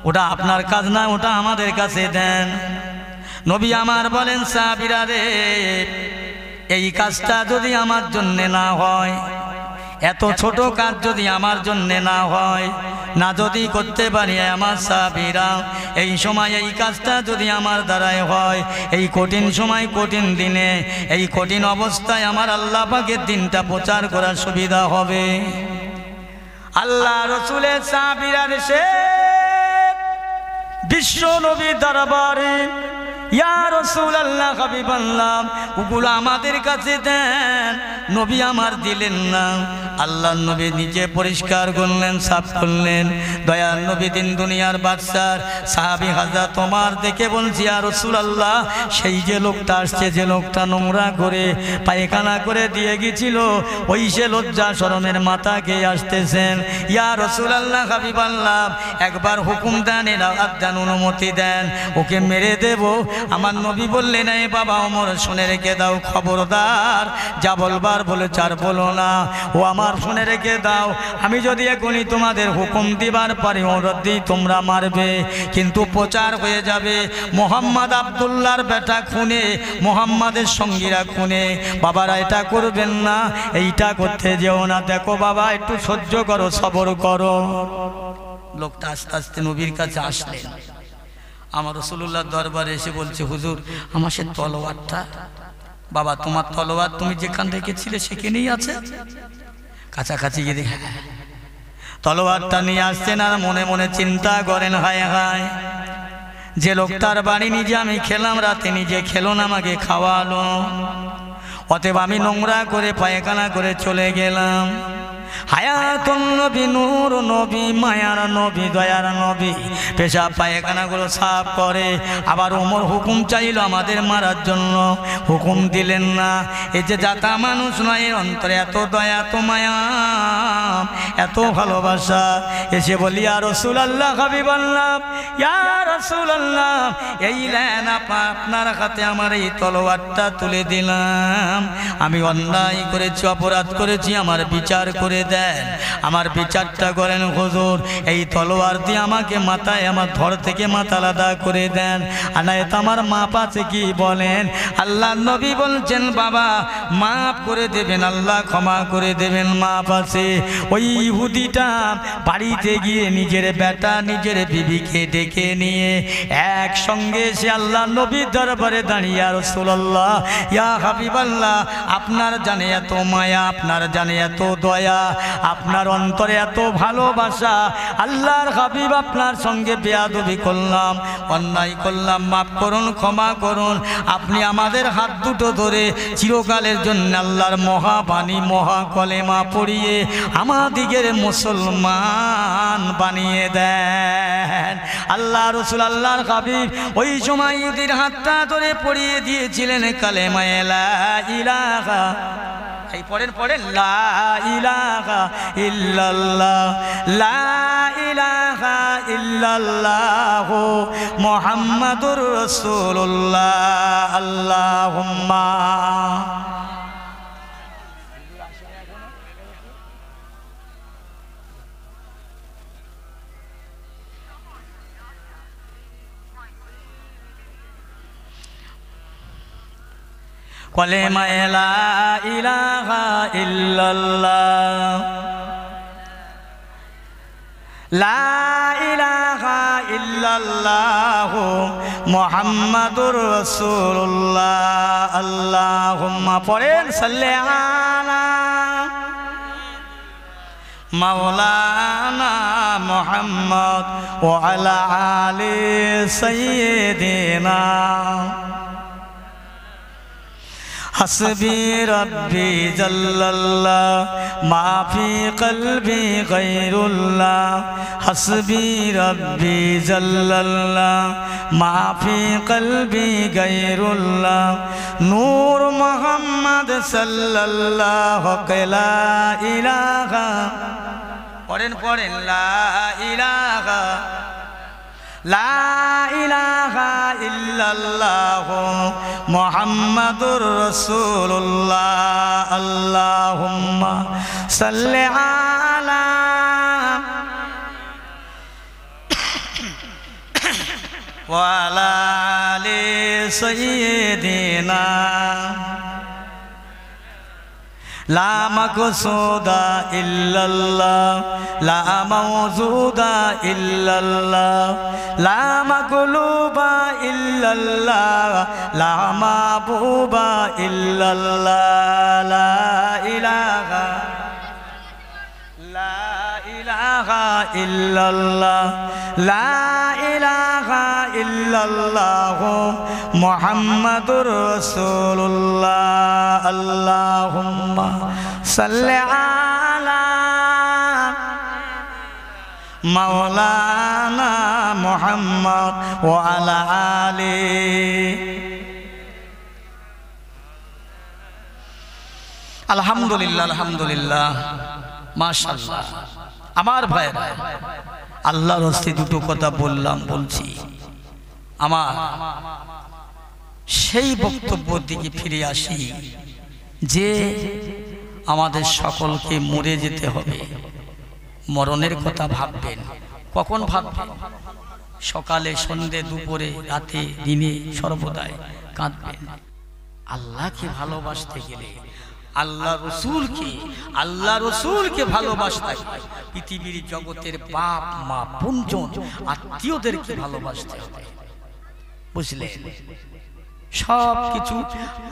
ওটা আপনার কাজ না, ওটা আমাদের কাছে দেন। নবী আমার বলেন, সাহাবীরা রে, এই কাজটা যদি আমার জন্য না হয়, এত ছোট কাজ যদি আমার জন্য না হয়, না যদি করতে পারি আমার সাহাবীরা, এই সময় এই কাজটা যদি আমার দ্বারাই হয়, এই কঠিন সময় কঠিন দিনে এই কঠিন অবস্থায় আমার আল্লাহ পাকের দিনটা প্রচার করার সুবিধা হবে। আল্লাহ রসুলের সাহাবীরা এসে বিশ্ব নবী দরবারে ইয়া রাসূলুল্লাহ, হাবিবাল্লাহ, ওগুলো আমাদের কাছে দেন। নবী আমার দিলেন না। আল্লাহর নবী নিজে পরিষ্কার করলেন, সাফ করলেন। দয়াল নবী দিন দুনিয়ার বাদশার সাহাবী হযরত ওমর দেখে বলছি, ইয়া রাসূলুল্লাহ, সেই যে লোকটা আসছে, যে লোকটা নোংরা করে পায়খানা করে দিয়ে গিয়েছিল, ওই সে লজ্জা শরমের মাথা খেয়ে আসতেছেন। ইয়া রাসূলুল্লাহ, হাবিবাল্লাহ, একবার হুকুম দেন, দেন, অনুমতি দেন, ওকে মেরে দেব। আমার নবী বললেন, এই বাবা ওমর শুনে রেখে দাও, খবরদার যা বলবার বলে চার বলো না, ও আমার শুনে রেখে দাও, আমি যদি এখনই তোমাদের হুকুম দিবার পারি ওরদি তোমরা মারবে, কিন্তু প্রচার হয়ে যাবে মোহাম্মদ আব্দুল্লাহর বেটা খুনে, মোহাম্মদের সঙ্গীরা খুনে। বাবারা এটা করবেন না, এইটা করতে যেও না, দেখো বাবা একটু সহ্য করো, সবর করো। লোকটা আস্তে আস্তে নবীর কাছে আসলেন। আমার রাসূলুল্লাহর দরবারে এসে বলছে, হুজুর আমার সে তলোয়ারটা, বাবা তোমার তলোয়ার তুমি যেখান রেখেছিলে সেখানেই আছে? কাছাকাছি গিয়ে দেখে তলোয়ারটা নিয়ে আসছেন, আর মনে মনে চিন্তা করেন, হায় হায়, যে লোকটার বাড়ি নিজে আমি খেলাম, রাতে নিজে খেলো না, আমাকে খাওয়ালো, অতএব আমি নোংরা করে পায়খানা করে চলে গেলাম, হায়াতুন নবী, নূর নবী, মায়ার নবী, দয়ার নবী পেশাব পায়খানাগুলো সাফ করে। আবার ওমর হুকুম চাইল আমাদের মারার জন্য, হুকুম দিলেন না। এই যে জাতা মানুষ নয়, এর অন্তরে এত দয়া, এত মায়া, এত ভালোবাসা। এসে বলি ইয়া রাসূলুল্লাহ, হাবিবাল্লাহ, ইয়া রাসূলুল্লাহ, এই নেন আপনার হাতে আমার এই তলোয়ারটা তুলে দিলাম। আমি অন্যায় করেছি, অপরাধ করেছি, আমার বিচার করে দেন। আমার বিচারটা করেন হুজুর। এই তলোয়ার দিয়ে আমাকে মাথায়, আমার ধর থেকে মাথা আলাদা করে দেন। আনায় তো আমার মাপ আছে কি বলেন? আল্লাহ নবী বলছেন বাবা মাফ করে দেবেন, আল্লাহ ক্ষমা করে দেবেন, মাপ আছে। ওই ইহুদিটা বাড়িতে গিয়ে নিজের বেটা, নিজের বিবিকে ডেকে নিয়ে একসঙ্গে সে আল্লাহ নবীর দরবারে দাঁড়িয়ে, ইয়া রাসূলুল্লাহ, ইয়া হাবিবাল্লাহ, আপনার জানে এত মায়া, আপনার জানে এত দয়া, আপনার অন্তরে এত ভালোবাসা। আল্লাহর হাবিব, আপনার সঙ্গে বেয়াদবি করলাম, অন্যায় করলাম, মাফ করুন, ক্ষমা করুন। আপনি আমাদের হাত দুটো ধরে চিরকালের জন্য আল্লাহর মহাবাণী, মহা কলেমা পড়িয়ে আমাদিগের মুসলমান বানিয়ে দেন। আল্লাহ রাসূল, আল্লাহর হাবিব ওই সময় ইহুদির হাতটা ধরে পড়িয়ে দিয়েছিলেন কালেমা লা ইলাহা। এই পড়েন লা ইলাহা ইল্লাল্লাহ, লা ইলাহা ইল্লাল্লাহ মুহাম্মাদুর রাসূলুল্লাহ। আল্লাহুম্মা কলেমা লা ইলাহা ইল্লাল্লাহ, লা ইলাহা ইল্লাল্লাহ মুহাম্মাদুর রাসূলুল্লাহ। আল্লাহুম্মা পড়েন সাল্লি আলা মাওলানা মুহাম্মদ ওয়া আলা আলি সাইয়্যিদিনা। হাসবি রব্বি জাল্লাল্লাহ মাফি কলবি গায়রুল্লাহ, হাসবি রব্বি জাল্লাল্লাহ মাফি কলবি গায়রুল্লাহ, নূর মুহাম্মদ সাল্লাল্লাহু লা ইলাহা। পড়েন লা ইলাহা, লা ইলাহা ইল্লাল্লাহ মুহাম্মাদুর রাসূলুল্লাহ। আল্লাহুম্মা সাল্লি আলা ওয়া আলা আলি সাইয়্যিদিনা। লা মাকসুদা ইল্লাল্লাহ, লা মাওজুদা ইল্লাল্লাহ, লা মাকলুবা ইল্লাল্লাহ, লা মাবুবা ইল্লাল্লাহ, লা ইলাহা, লা ইলাহা ইল্লাল্লাহ, লা ইলাহা ইল্লাল্লাহ মুহাম্মাদুর রাসূলুল্লাহ। আল্লাহুম্মা সাল্লি আলা মাওলানা মুহাম্মদ ওয়া আলা আলি। আলহামদুলিল্লাহ, আলহামদুলিল্লাহ, মাশাআল্লাহ। আমার ভাইরা, আল্লাহর হস্তে দুটো কথা বলছি। আমার সেই বক্তব্যের দিকে ফিরে আসি যে আমাদের সকলকে মরে যেতে হবে। মরণের কথা ভাববেন, কখন ভাববেন? সকালে, সন্ধ্যে, দুপুরে, রাতে, দিনে, সর্বদাই কাঁদবেন। আল্লাহকে ভালোবাসতে গেলে, আল্লাহ রসুলকে ভালোবাসতে গেলে পৃথিবীর জগতের বাপ মা বোনজন আত্মীয়দেরকে ভালোবাসতে হবে। বুঝলেন? সব কিছু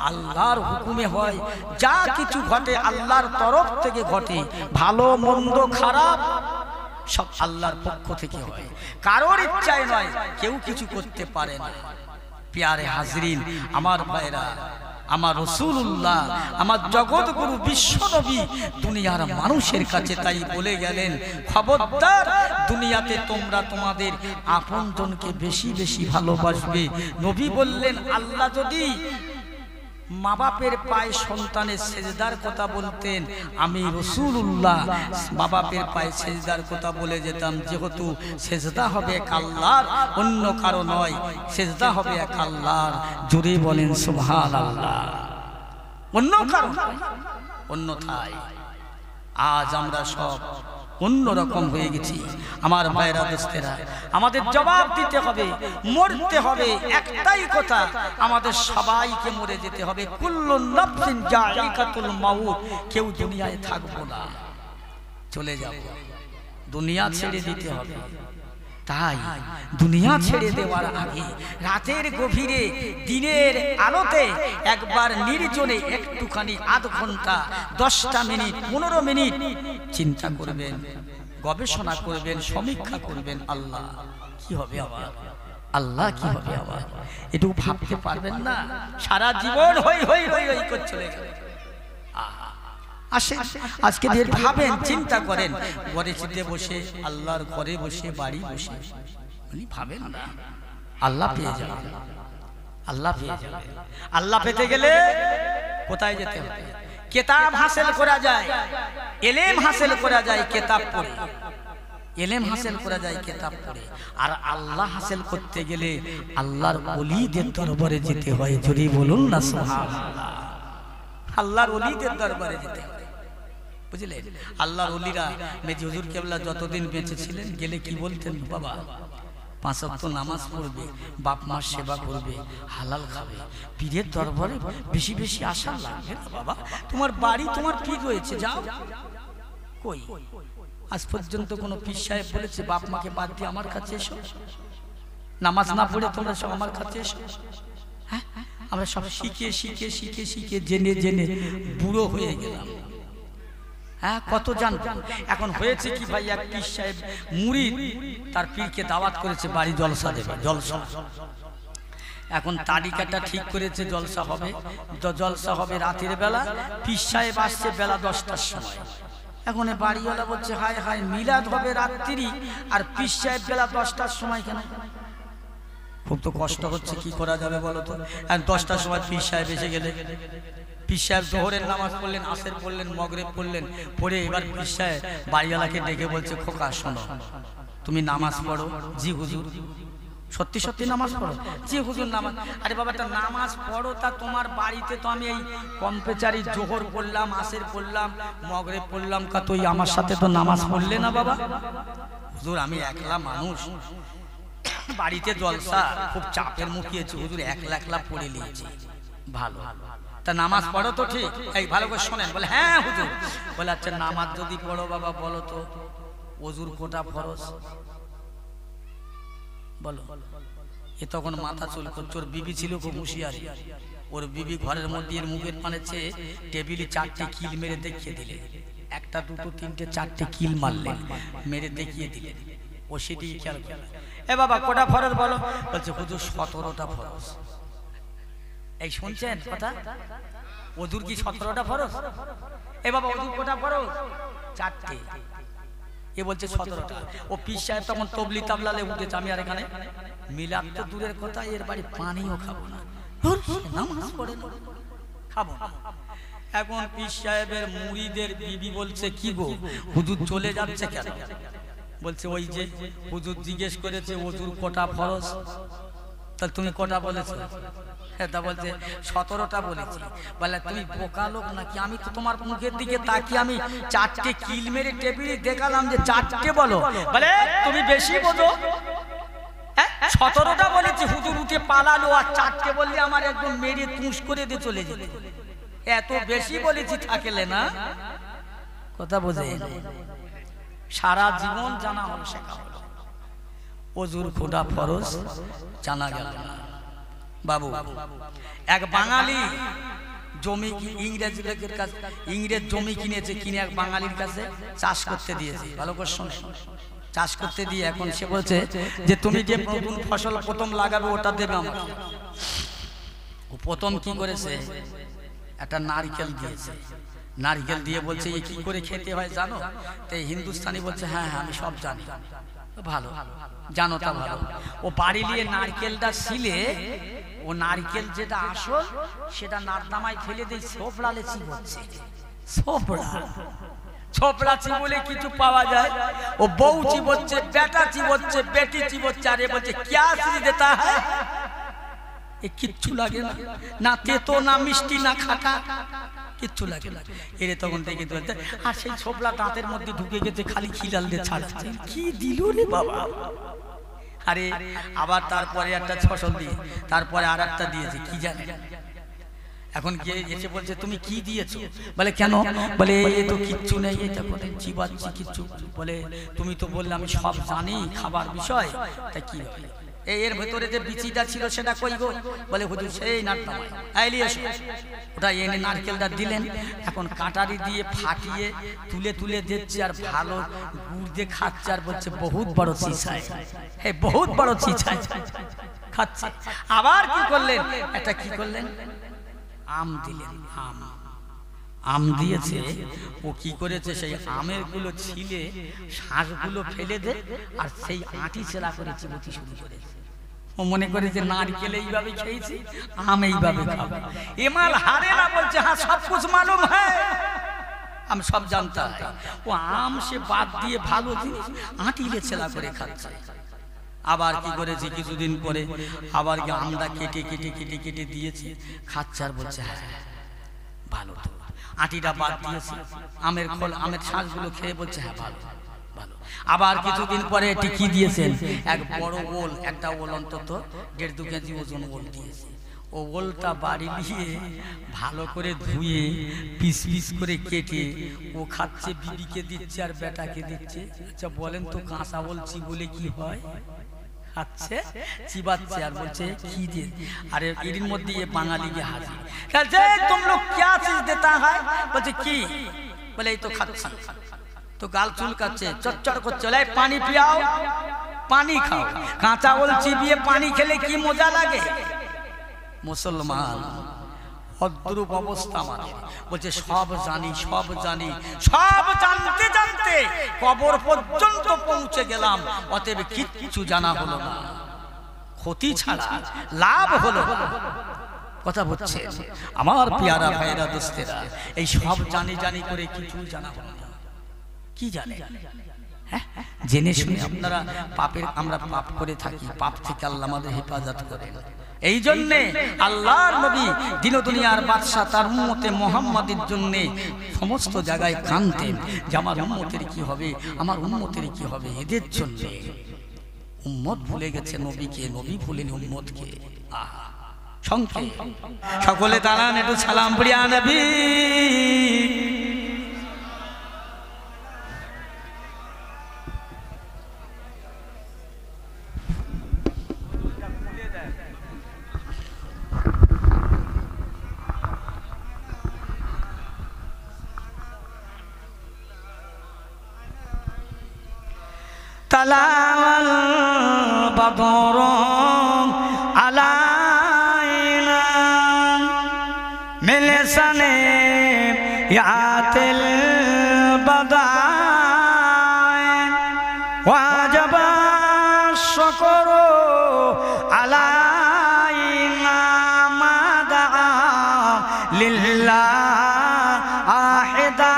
আল্লাহর হুকুমে হয়, যা কিছু ঘটে আল্লাহর তরফ থেকে ঘটে, ভালো মন্দ খারাপ সব আল্লাহর পক্ষ থেকে হয়, কারোর ইচ্ছায় নয়, কেউ কিছু করতে পারে না। প্যারে হাজরিন, আমার ভাইরা, আমার রাসূলুল্লাহ, আমার জগৎগুরু বিশ্বনবী দুনিয়ার মানুষের কাছে তাই বলে গেলেন, খবরদার দুনিয়াতে তোমরা তোমাদের আপনজনকে বেশি বেশি ভালোবাসবে। নবী বললেন, আল্লাহ যদি মা বাপের পায়ে সন্তানের সেজদার কথা বলতেন, আমি রাসূলুল্লাহ মা বাপের পায়ে সেজদার কথা বলে যেতাম, যেহেতু সেজদা হবে এক আল্লাহর, অন্য কারো নয়, সেজদা হবে এক আল্লাহর। জোরে বলেন সুবহানাল্লাহ। অন্য কারো অন্যথায় আজ আমরা সব অন্যরকম হয়ে গেছি। আমার ভাইরা দোস্তেরা, আমাদের জবাব দিতে হবে, মরতে হবে, একটাই কথা, আমাদের সবাইকে মরে যেতে হবে। কুল্লু নাফসিন যায়িকাতুল মাউত, কেউ দুনিয়ায় থাকবো না, চলে যাব, দুনিয়া ছেড়ে দিতে হবে। তাই দুনিয়া ছেড়ে দেওয়ার আগে রাতের গভীরে দিনের আলোতে একবার নির্জনে একটুখানি আধ ঘন্টা 10টা মিনিট 15 মিনিট চিন্তা করবেন, গবেষণা করবেন, সমীক্ষা করবেন, আল্লাহ কি হবে আবার, আল্লাহ কি হবে আবার, একটু ভাবতে পারবেন না? সারা জীবন হই হই হই হই করে চলে গেল। আসেন আজকে দিয়ে ভাবেন, চিন্তা করেন, ঘরে চিন্তে বসে, আল্লাহর ঘরে বসে, বাড়ি বসে ভাবেন না, আল্লাহ পেয়ে যাবেন, আল্লাহ পেয়ে যাবেন। আল্লাহ পেতে গেলে কোথায় যেতে হবে? কিতাব হাসিল করা যায়, ইলম হাসিল করা যায় কিতাব পড়ে, ইলম হাসিল করা যায় কিতাব পড়ে। আর আল্লাহ হাসিল করতে গেলে আল্লাহর ওলিদের দরবারে যেতে হয়। জোরে বলুন না সুবহানাল্লাহ। আল্লাহর ওলিদের দরবারে যেতে হয়, বুঝলেন? আল্লাহর ওলিরা মেজি হুজুর কেবলা যতদিন বেঁচে ছিলেন, গেলে কি বলতেন? বাবা 5 ওয়াক্ত নামাজ পড়বে, বাপ মার সেবা করবে, হালাল খাবে, পীরের দরবারে বেশি বেশি আসা লাগবে না বাবা, তোমার বাড়ি তোমার পীর রয়েছে, যাও। কই আজ পর্যন্ত কোন পীর সাহেব বলেছে বাপ মাকে বাদ দিয়ে আমার কাছে এসো, নামাজ না পড়ে তোমরা সব আমার কাছে এসো? হ্যাঁ, আমরা সব শিখে শিখে শিখে শিখে জেনে জেনে বুড়ো হয়ে গেলাম। হ্যাঁ, কত জানতো। এখন হয়েছে কি ভাই, এক পীর সাহেব মুরিদ তার পীরকে দাওয়াত করেছে, বাড়ি জলসা দেবে, জলসা। এখন তালিকাটা ঠিক করেছে, জলসা হবে, জলসা হবে রাতের বেলা, পীর সাহেব আসছে বেলা 10টার সময়। এখন বাড়িওয়ালা বলছে, হায় হায়, মিলাদ হবে রাত্রি আর পীর সাহেব বেলা 10টার সময় কেন? খুব তো কষ্ট হচ্ছে, কি করা যাবে বলো তো? আর 10টার সময় পীর সাহেব এসে গেলে, পীর সাহেব জোহরের নামাজ পড়লেন, আসর পড়লেন, মাগরিব পড়লেন, পড়ে এবার পীর সাহেব বাড়িওয়ালাকে ডেকে বলছে, খোকা শোনো, তুমি নামাজ পড়ো। জি হুজুর। সত্যি সত্যি নামাজ পড়ো? জি হুজুর নামাজ। আরে বাবা, তা নামাজ পড়ো, তা তোমার বাড়িতে তো আমি এই কম্পেচারি জোহর পড়লাম, আসর পড়লাম, মাগরিব পড়লাম, কা তুই আমার সাথে তো নামাজ পড়লে না বাবা? হুজুর আমি একলা মানুষ, বাড়িতে জলসা, খুব চাপের মুখিয়েছি হুজুর, একলা একলা পড়ে নিয়েছি। ভালো, তা নামাজ পড়ো তো ঠিক? এই ভালো করে শোনেন। বলে হ্যাঁ হুজুর। বলে আচ্ছা নামাজ যদি পড়ো বাবা, বলো তো ওযুর কোটা ফরজ? বলো। এ তখন মাথা চুল করছে, ওর বিবি ছিল খুব হুঁশিয়ারি, ওর বিবি ঘরের মধ্যে এর মুখের পানে চেয়ে টেবিলে 4টে কিল মেরে দেখিয়ে দিলে, 1টা 2টো 3টে 4টে কিল মারলেন, মেরে দেখিয়ে দিলেন। ও সেটি খেয়াল করে, এ বাবা কোটা ফরজ বলো? বলছে হুজুর 17টা ফরজ। এই শুনছেন কথা? ওযুর কি 17টা ফরজ? এ বাবা ওযুর কোটা ফরজ? 4টে। এ বলছে 17টা। ও পীর সাহেব তখন তবলি তাবলালে উঠেছে, আমি আর এখানে মিলাদ তো দূরের কথা, এর বাড়ি পানিও খাবো না, নামাজ পড়ে না, খাবো না। এখন পীর সাহেবের মুরিদের বিবি বলছে, কি গো হুজুর চলে যাচ্ছে কেন? বলছে ওই যে হুজুর জিজ্ঞেস করেছে ওযুর কোটা ফরজ, তাহলে তুমি কোটা বলেছো? তা বলছে 17টা বলেছি। বলে তুমি বোকা লোক নাকি? আমি তো তোমার মুখের দিকে তাকিয়ে আমি 4টে কিল মেরে টেবিলে দেখালাম যে 4টে বলো। বলে তুমি বেশি বোঝো, 17টা বলেছি। হুজুর উঠে পালালো, আর 4টে বললে আমার একদম মেরে তুষ করে দিয়ে চলে যেত। এত বেশি বলেছি থাকলে না, কথা বোঝে। সারা জীবন জানা হলো, শেখা হলো, ওযুর কোটা ফরজ জানা গেল না। বাবু এক বাঙালি জমি ইংরেজ লোকের কাছে, ইংরেজ জমি কিনেছে, কিনে এক বাঙালির কাছে চাষ করতে দিয়েছে। ভালো করে শোনে, চাষ করতে দিয়ে এখন সে বলছে যে তুমি যে নতুন ফসল প্রথম লাগাবে ওটা দেবে আমাকে। ও প্রথম কি করেছে, একটা নারকেল দিয়েছে। নারকেল দিয়ে বলছে এ কি করে খেতে হয় জানো? তো হিন্দুস্তানি বলছে হ্যাঁ হ্যাঁ আমি সব জানি। ভালো, জানো তা ভালো। ও বাড়ি নিয়ে নারকেলটা ছিলে, ও নারকেল যেটা আসল সেটা নারদামায় ফেলে দিয়ে ছোপড়ালে চিবোচ্ছে। ছোপড়া চিবলে কিছু পাওয়া যায়? ও বউ চিবোচ্ছে, বেটা চিবোচ্ছে, বেটি চিবোচ্ছে, আর এ বলছে ক্যা চিজ দেতা হ্যায়? এ কিচ্ছু লাগে না, না তেতো না মিষ্টি না খাটা, কিচ্ছু লাগে না। এরে তখন দেখে বলতে, আর সেই ছোপলা দাঁতের মধ্যে ঢুকে গেছে, খালি খিলাল দিয়ে ছাড়ছে। কি দিল রে বাবা! আরে আবার তারপরে একটা ছসল দিয়ে তারপরে আর একটা দিয়েছে, কি জানে। এখন গিয়ে এসে বলছে তুমি কি দিয়েছো? বলে কেন? বলে এ তো কিচ্ছু নেই, এটা করে চিবাচ্ছি কিচ্ছু। বলে তুমি তো বললে আমি সব জানি খাবার বিষয়, তাই কি হবে? এর ভেতরে যে বিচিটা ছিল সেটা কই গো? বলে হুজুর সেই নারদামায়। আইলি এসো। ওটা এনে নারকেলটা দিলেন, এখন কাটারি দিয়ে ফাটিয়ে তুলে তুলে দিচ্ছে, আর ভালো গুড় দিয়ে খাচ্ছে, আর বলছে বহুত বড় চিছায়, হ্যাঁ বহুত বড় চিছায় খাচ্ছে। আবার কি করলেন, এটা কি করলেন, আম দিলেন। আম দিয়েছে, ও কি করেছে, সেই আমের গুলো ছিলে শাঁসগুলো ফেলে দে, আর সেই আঁটি চেলা করে চিবুতি শুরু করেছে। ও মনে করে যে নারকেল এইভাবে খেয়েছি, আম এইভাবে খাবো। এমাল হারে না, বলছে হ্যাঁ সব কুছ মালুম হ্যায়, আমি সব জানতা। ও আম সে বাদ দিয়ে ভালো জিনিস আঁটিলে চেলা করে খাচ্ছে। আবার কি করেছে, কিছুদিন পরে আবার কি আমটা কেটে কেটে কেটে কেটে দিয়েছে, খাচ্ছে, আর বলছে হ্যাঁ ভালো। তো আঁটিটা বাদ দিয়েছে, আমের খোল আমের শাঁসগুলো খেয়ে বলছে হ্যাঁ ভালো ভালো। আবার কিছুদিন পরে এটি কি দিয়েছেন, এক বড় ওল, একটা ওল অন্তত 1.5-2 কেজি ওজন ওল দিয়েছে। ও ওলটা বাড়ি নিয়ে ভালো করে ধুয়ে পিস পিস করে কেটে ও খাচ্ছে, বিবিকে দিচ্ছে আর বেটাকে দিচ্ছে। আচ্ছা বলেন তো কাঁচা ওল চিবলে কি হয়? খাচ্ছে, চিবাচ্ছে, আর বলছে কি দিয়ে। আরে এর মধ্যে এ বাঙালি কে হাজির, বলছে তুম লোগ क्या चीज देता है? বলছে কি? বলে এই তো খাচ্ছি। তো গাল চুলকাচ্ছে, চচ্চড় করছে, বলে পানি পিয়াও, পানি খাও। কাঁচা ওল চিবিয়ে পানি খেলে কি মজা লাগে? মুসলমান অদ্রুপ অবস্থা আমাদের। বলছে সব জানি সব জানি, সব জানতে জানতে কবর পর্যন্ত পৌঁছে গেলাম, অতএব কিচ্ছু জানা হলো না, ক্ষতি ছাড়া লাভ হলো। কথা বলছে আমার পেয়ারা ভাইরা দোস্তেরা, এই সব জানি জানি করে কিছু জানা হলো না। কি জানে? হ্যাঁ জেনে শুনে আপনারা পাপের, আমরা পাপ করে থাকি, পাপ থেকে আল্লাহ আমাদের হেফাজত করেন। এই জন্যে আল্লাহর নবী দিন দুনিয়ার বাদশা তার উম্মতে মুহাম্মাদের জন্য সমস্ত জায়গায় কাঁদতেন যে আমার উম্মতের কি হবে, আমার উম্মতের কি হবে। এদের জন্য উম্মত ভুলে গেছে নবীকে, নবী ভুলেনি উম্মতকে। সংক্ষেপ সকলে দাঁড়ান, একটু সালাম প্রিয়া নবী। طلع البدر علينا من ثنيات البدائع وجب الشكر علينا ما دعا لله أحدا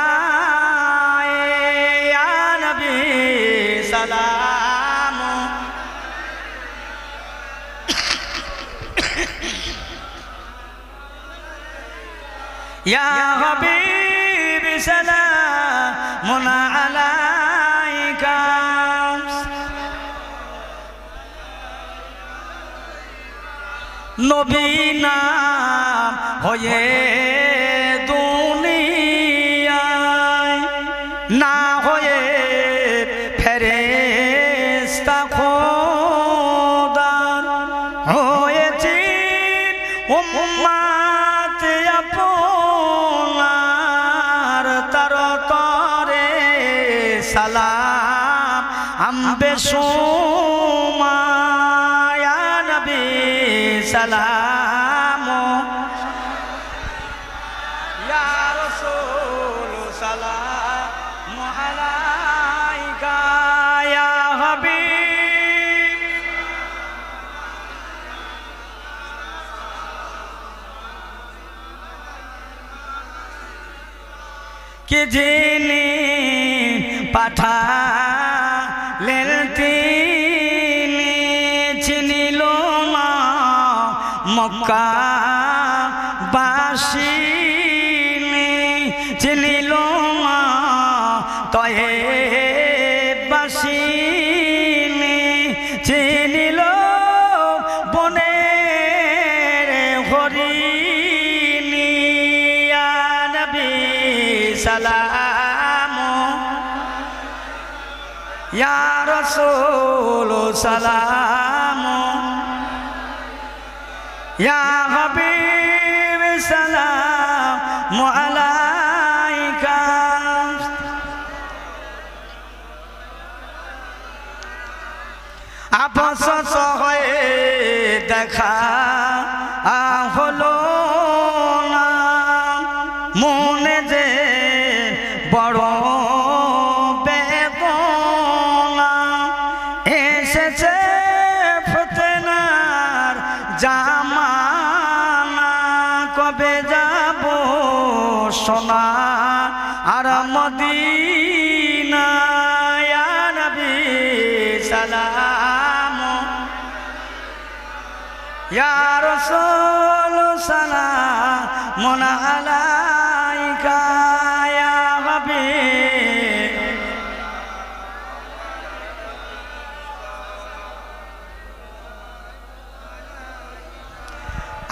سلام يا حبيبي سلام عليك নবী নাম হয়ে দুনিয়ায় না হয়ে ফেরেশতা খোদার হয়েছে উম্মত আপনার, তার তরে সালাম আম্বে সুমায়া নবী সালাম সালামু আলাইকা ইয়া হাবিব কে যিনি পাঠালেন তিনি চিনিল না মক্কাবাসী চিনিল না তয়েবাসী চিনিল বনের হরিণী ইয়া নবী সালাম ইয়া রাসূল সালাম ইয়া হাবিব সালামু আলাইকা আপস হয়ে দেখা হলো না মনে যে বড় বেদনা এসেছে ফিতনার জামানা কবে যাব সোনা আর মদিনা ইয়া নবী সালাম ইয়া রাসূল সালামুন আলাইকা ইয়া হাবিব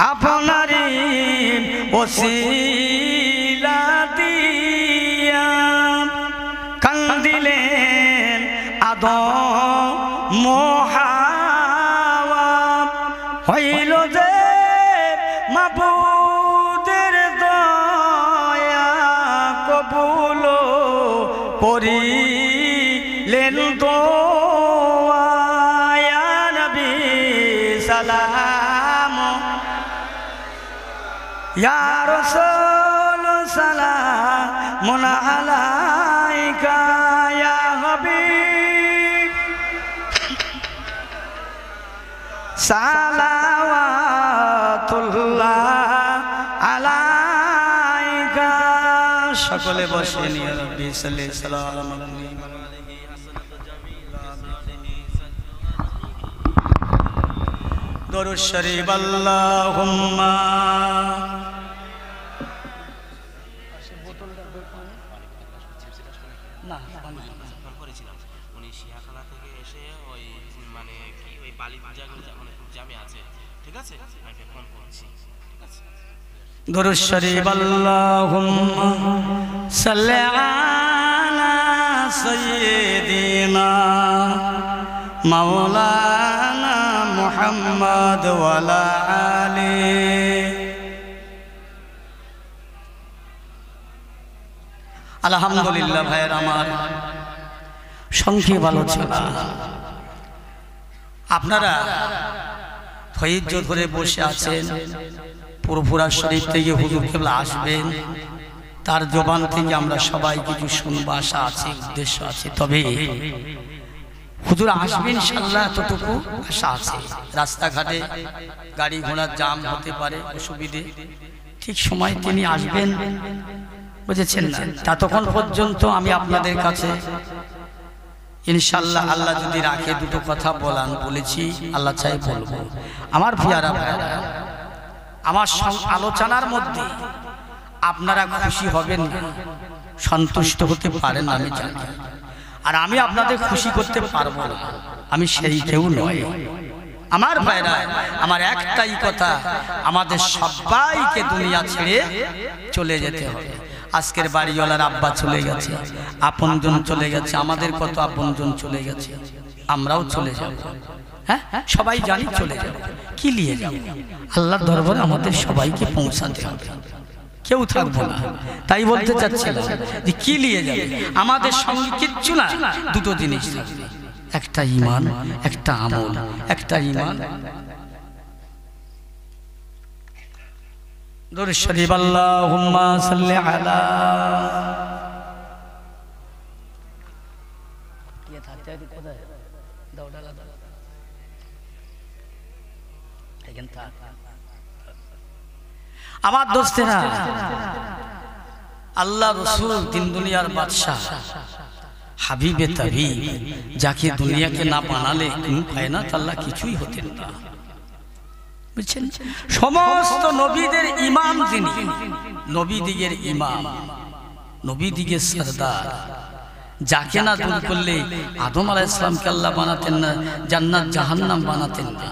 আপনারই ওসিলা দিয়া কান্দিলেন আদম হাওয়া হইল যে মাবুদের দয়া কবুল করিলেন দোয়া ইয়া নবী সালাম ইয়া রাসূল সালামুন আলাইকা ইয়া হাবিব সালাওয়াতুল্লাহ আলাইকা সকলে বসে নিয়ে নবী সাল্লাল্লাহু আলাইহি দরুদ শরীফ আল্লাহুম্মা না করেছিলাম উনি শিয়াখালা থেকে এসে ওই মানে কি ওই বালির জায়গাগুলো মানে খুব জামে আছে ঠিক আছে আমি ফোন করছি ঠিক আছে দরুদ শরীফ আল্লাহুম্মা সাল্লি আলা সাইয়্যিদিনা মাওলানা মুহাম্মদ ওয়া আলা আলিহি আলহামদুলিল্লাহ ভাইয়ের আমার সংক্ষেপ আলোচনা আপনারা ধৈর্য ধরে বসে আছেন পুরপুরা শরীফ থেকে হুজুর কেবলা আসবেন তার জবান থেকে আমরা সবাই কিছু শুনবো আশা আছে উদ্দেশ্য আছে তবে হুজুর আসবেন ইনশাআল্লাহ এতটুকু আশা আছে রাস্তাঘাটে গাড়ি ঘোড়ার জাম হতে পারে অসুবিধে ঠিক সময় তিনি আসবেন বুঝেছেন না ততক্ষণ পর্যন্ত আমি আপনাদের কাছে ইনশাআল্লাহ আল্লাহ যদি রাখে দুটো কথা বলেছি আল্লাহ চাই বলবো আমার প্রিয়রা ভাইরা আমার আলোচনার মধ্যে আপনারা খুশি হবেন সন্তুষ্ট হতে পারেন আমি জানি আর আমি আপনাদের খুশি করতে পারবো না আমি সেই কেউ নয় আমার ভাইরা আমার একটাই কথা আমাদের সবাইকে দুনিয়া ছেড়ে চলে যেতে হবে আজকের বাড়িওয়ালার আব্বা চলে গেছে আপনজন চলে গেছে আমাদের কত আপনজন চলে গেছে আমরাও চলে যাব হ্যাঁ সবাই জানি চলে যাব কি নিয়ে যাব আল্লাহর দরবারে আমাদের সবাইকে পৌঁছাতে হবে কেউ থাকবো না তাই বলতে চাচ্ছিলাম যে কি নিয়ে যাবে আমাদের সঙ্গে কিচ্ছু না দুটো জিনিস থাকবে একটা ঈমান একটা আমল একটা ঈমান দরুদ শরীফ আল্লাহুম্মা সাল্লি আলা কোথায় দাও ডালা দাও আমার দোস্তেরা, আল্লাহ রসুল দিন দুনিয়ার বাদশাহ হাবিবে তাবিব, যাকে দুনিয়াকে না বানালে কায়নাত আল্লাহ কিছুই হতেন না, বুঝছেন? সমস্ত নবীদের ইমাম তিনি, নবীদিগের ইমাম, নবীদিগের সরদার, যাকে না দূর করলে আদম আলাইহিস সালামকে আল্লাহ বানাতেন না, জান্নাত জাহান্নাম বানাতেন না।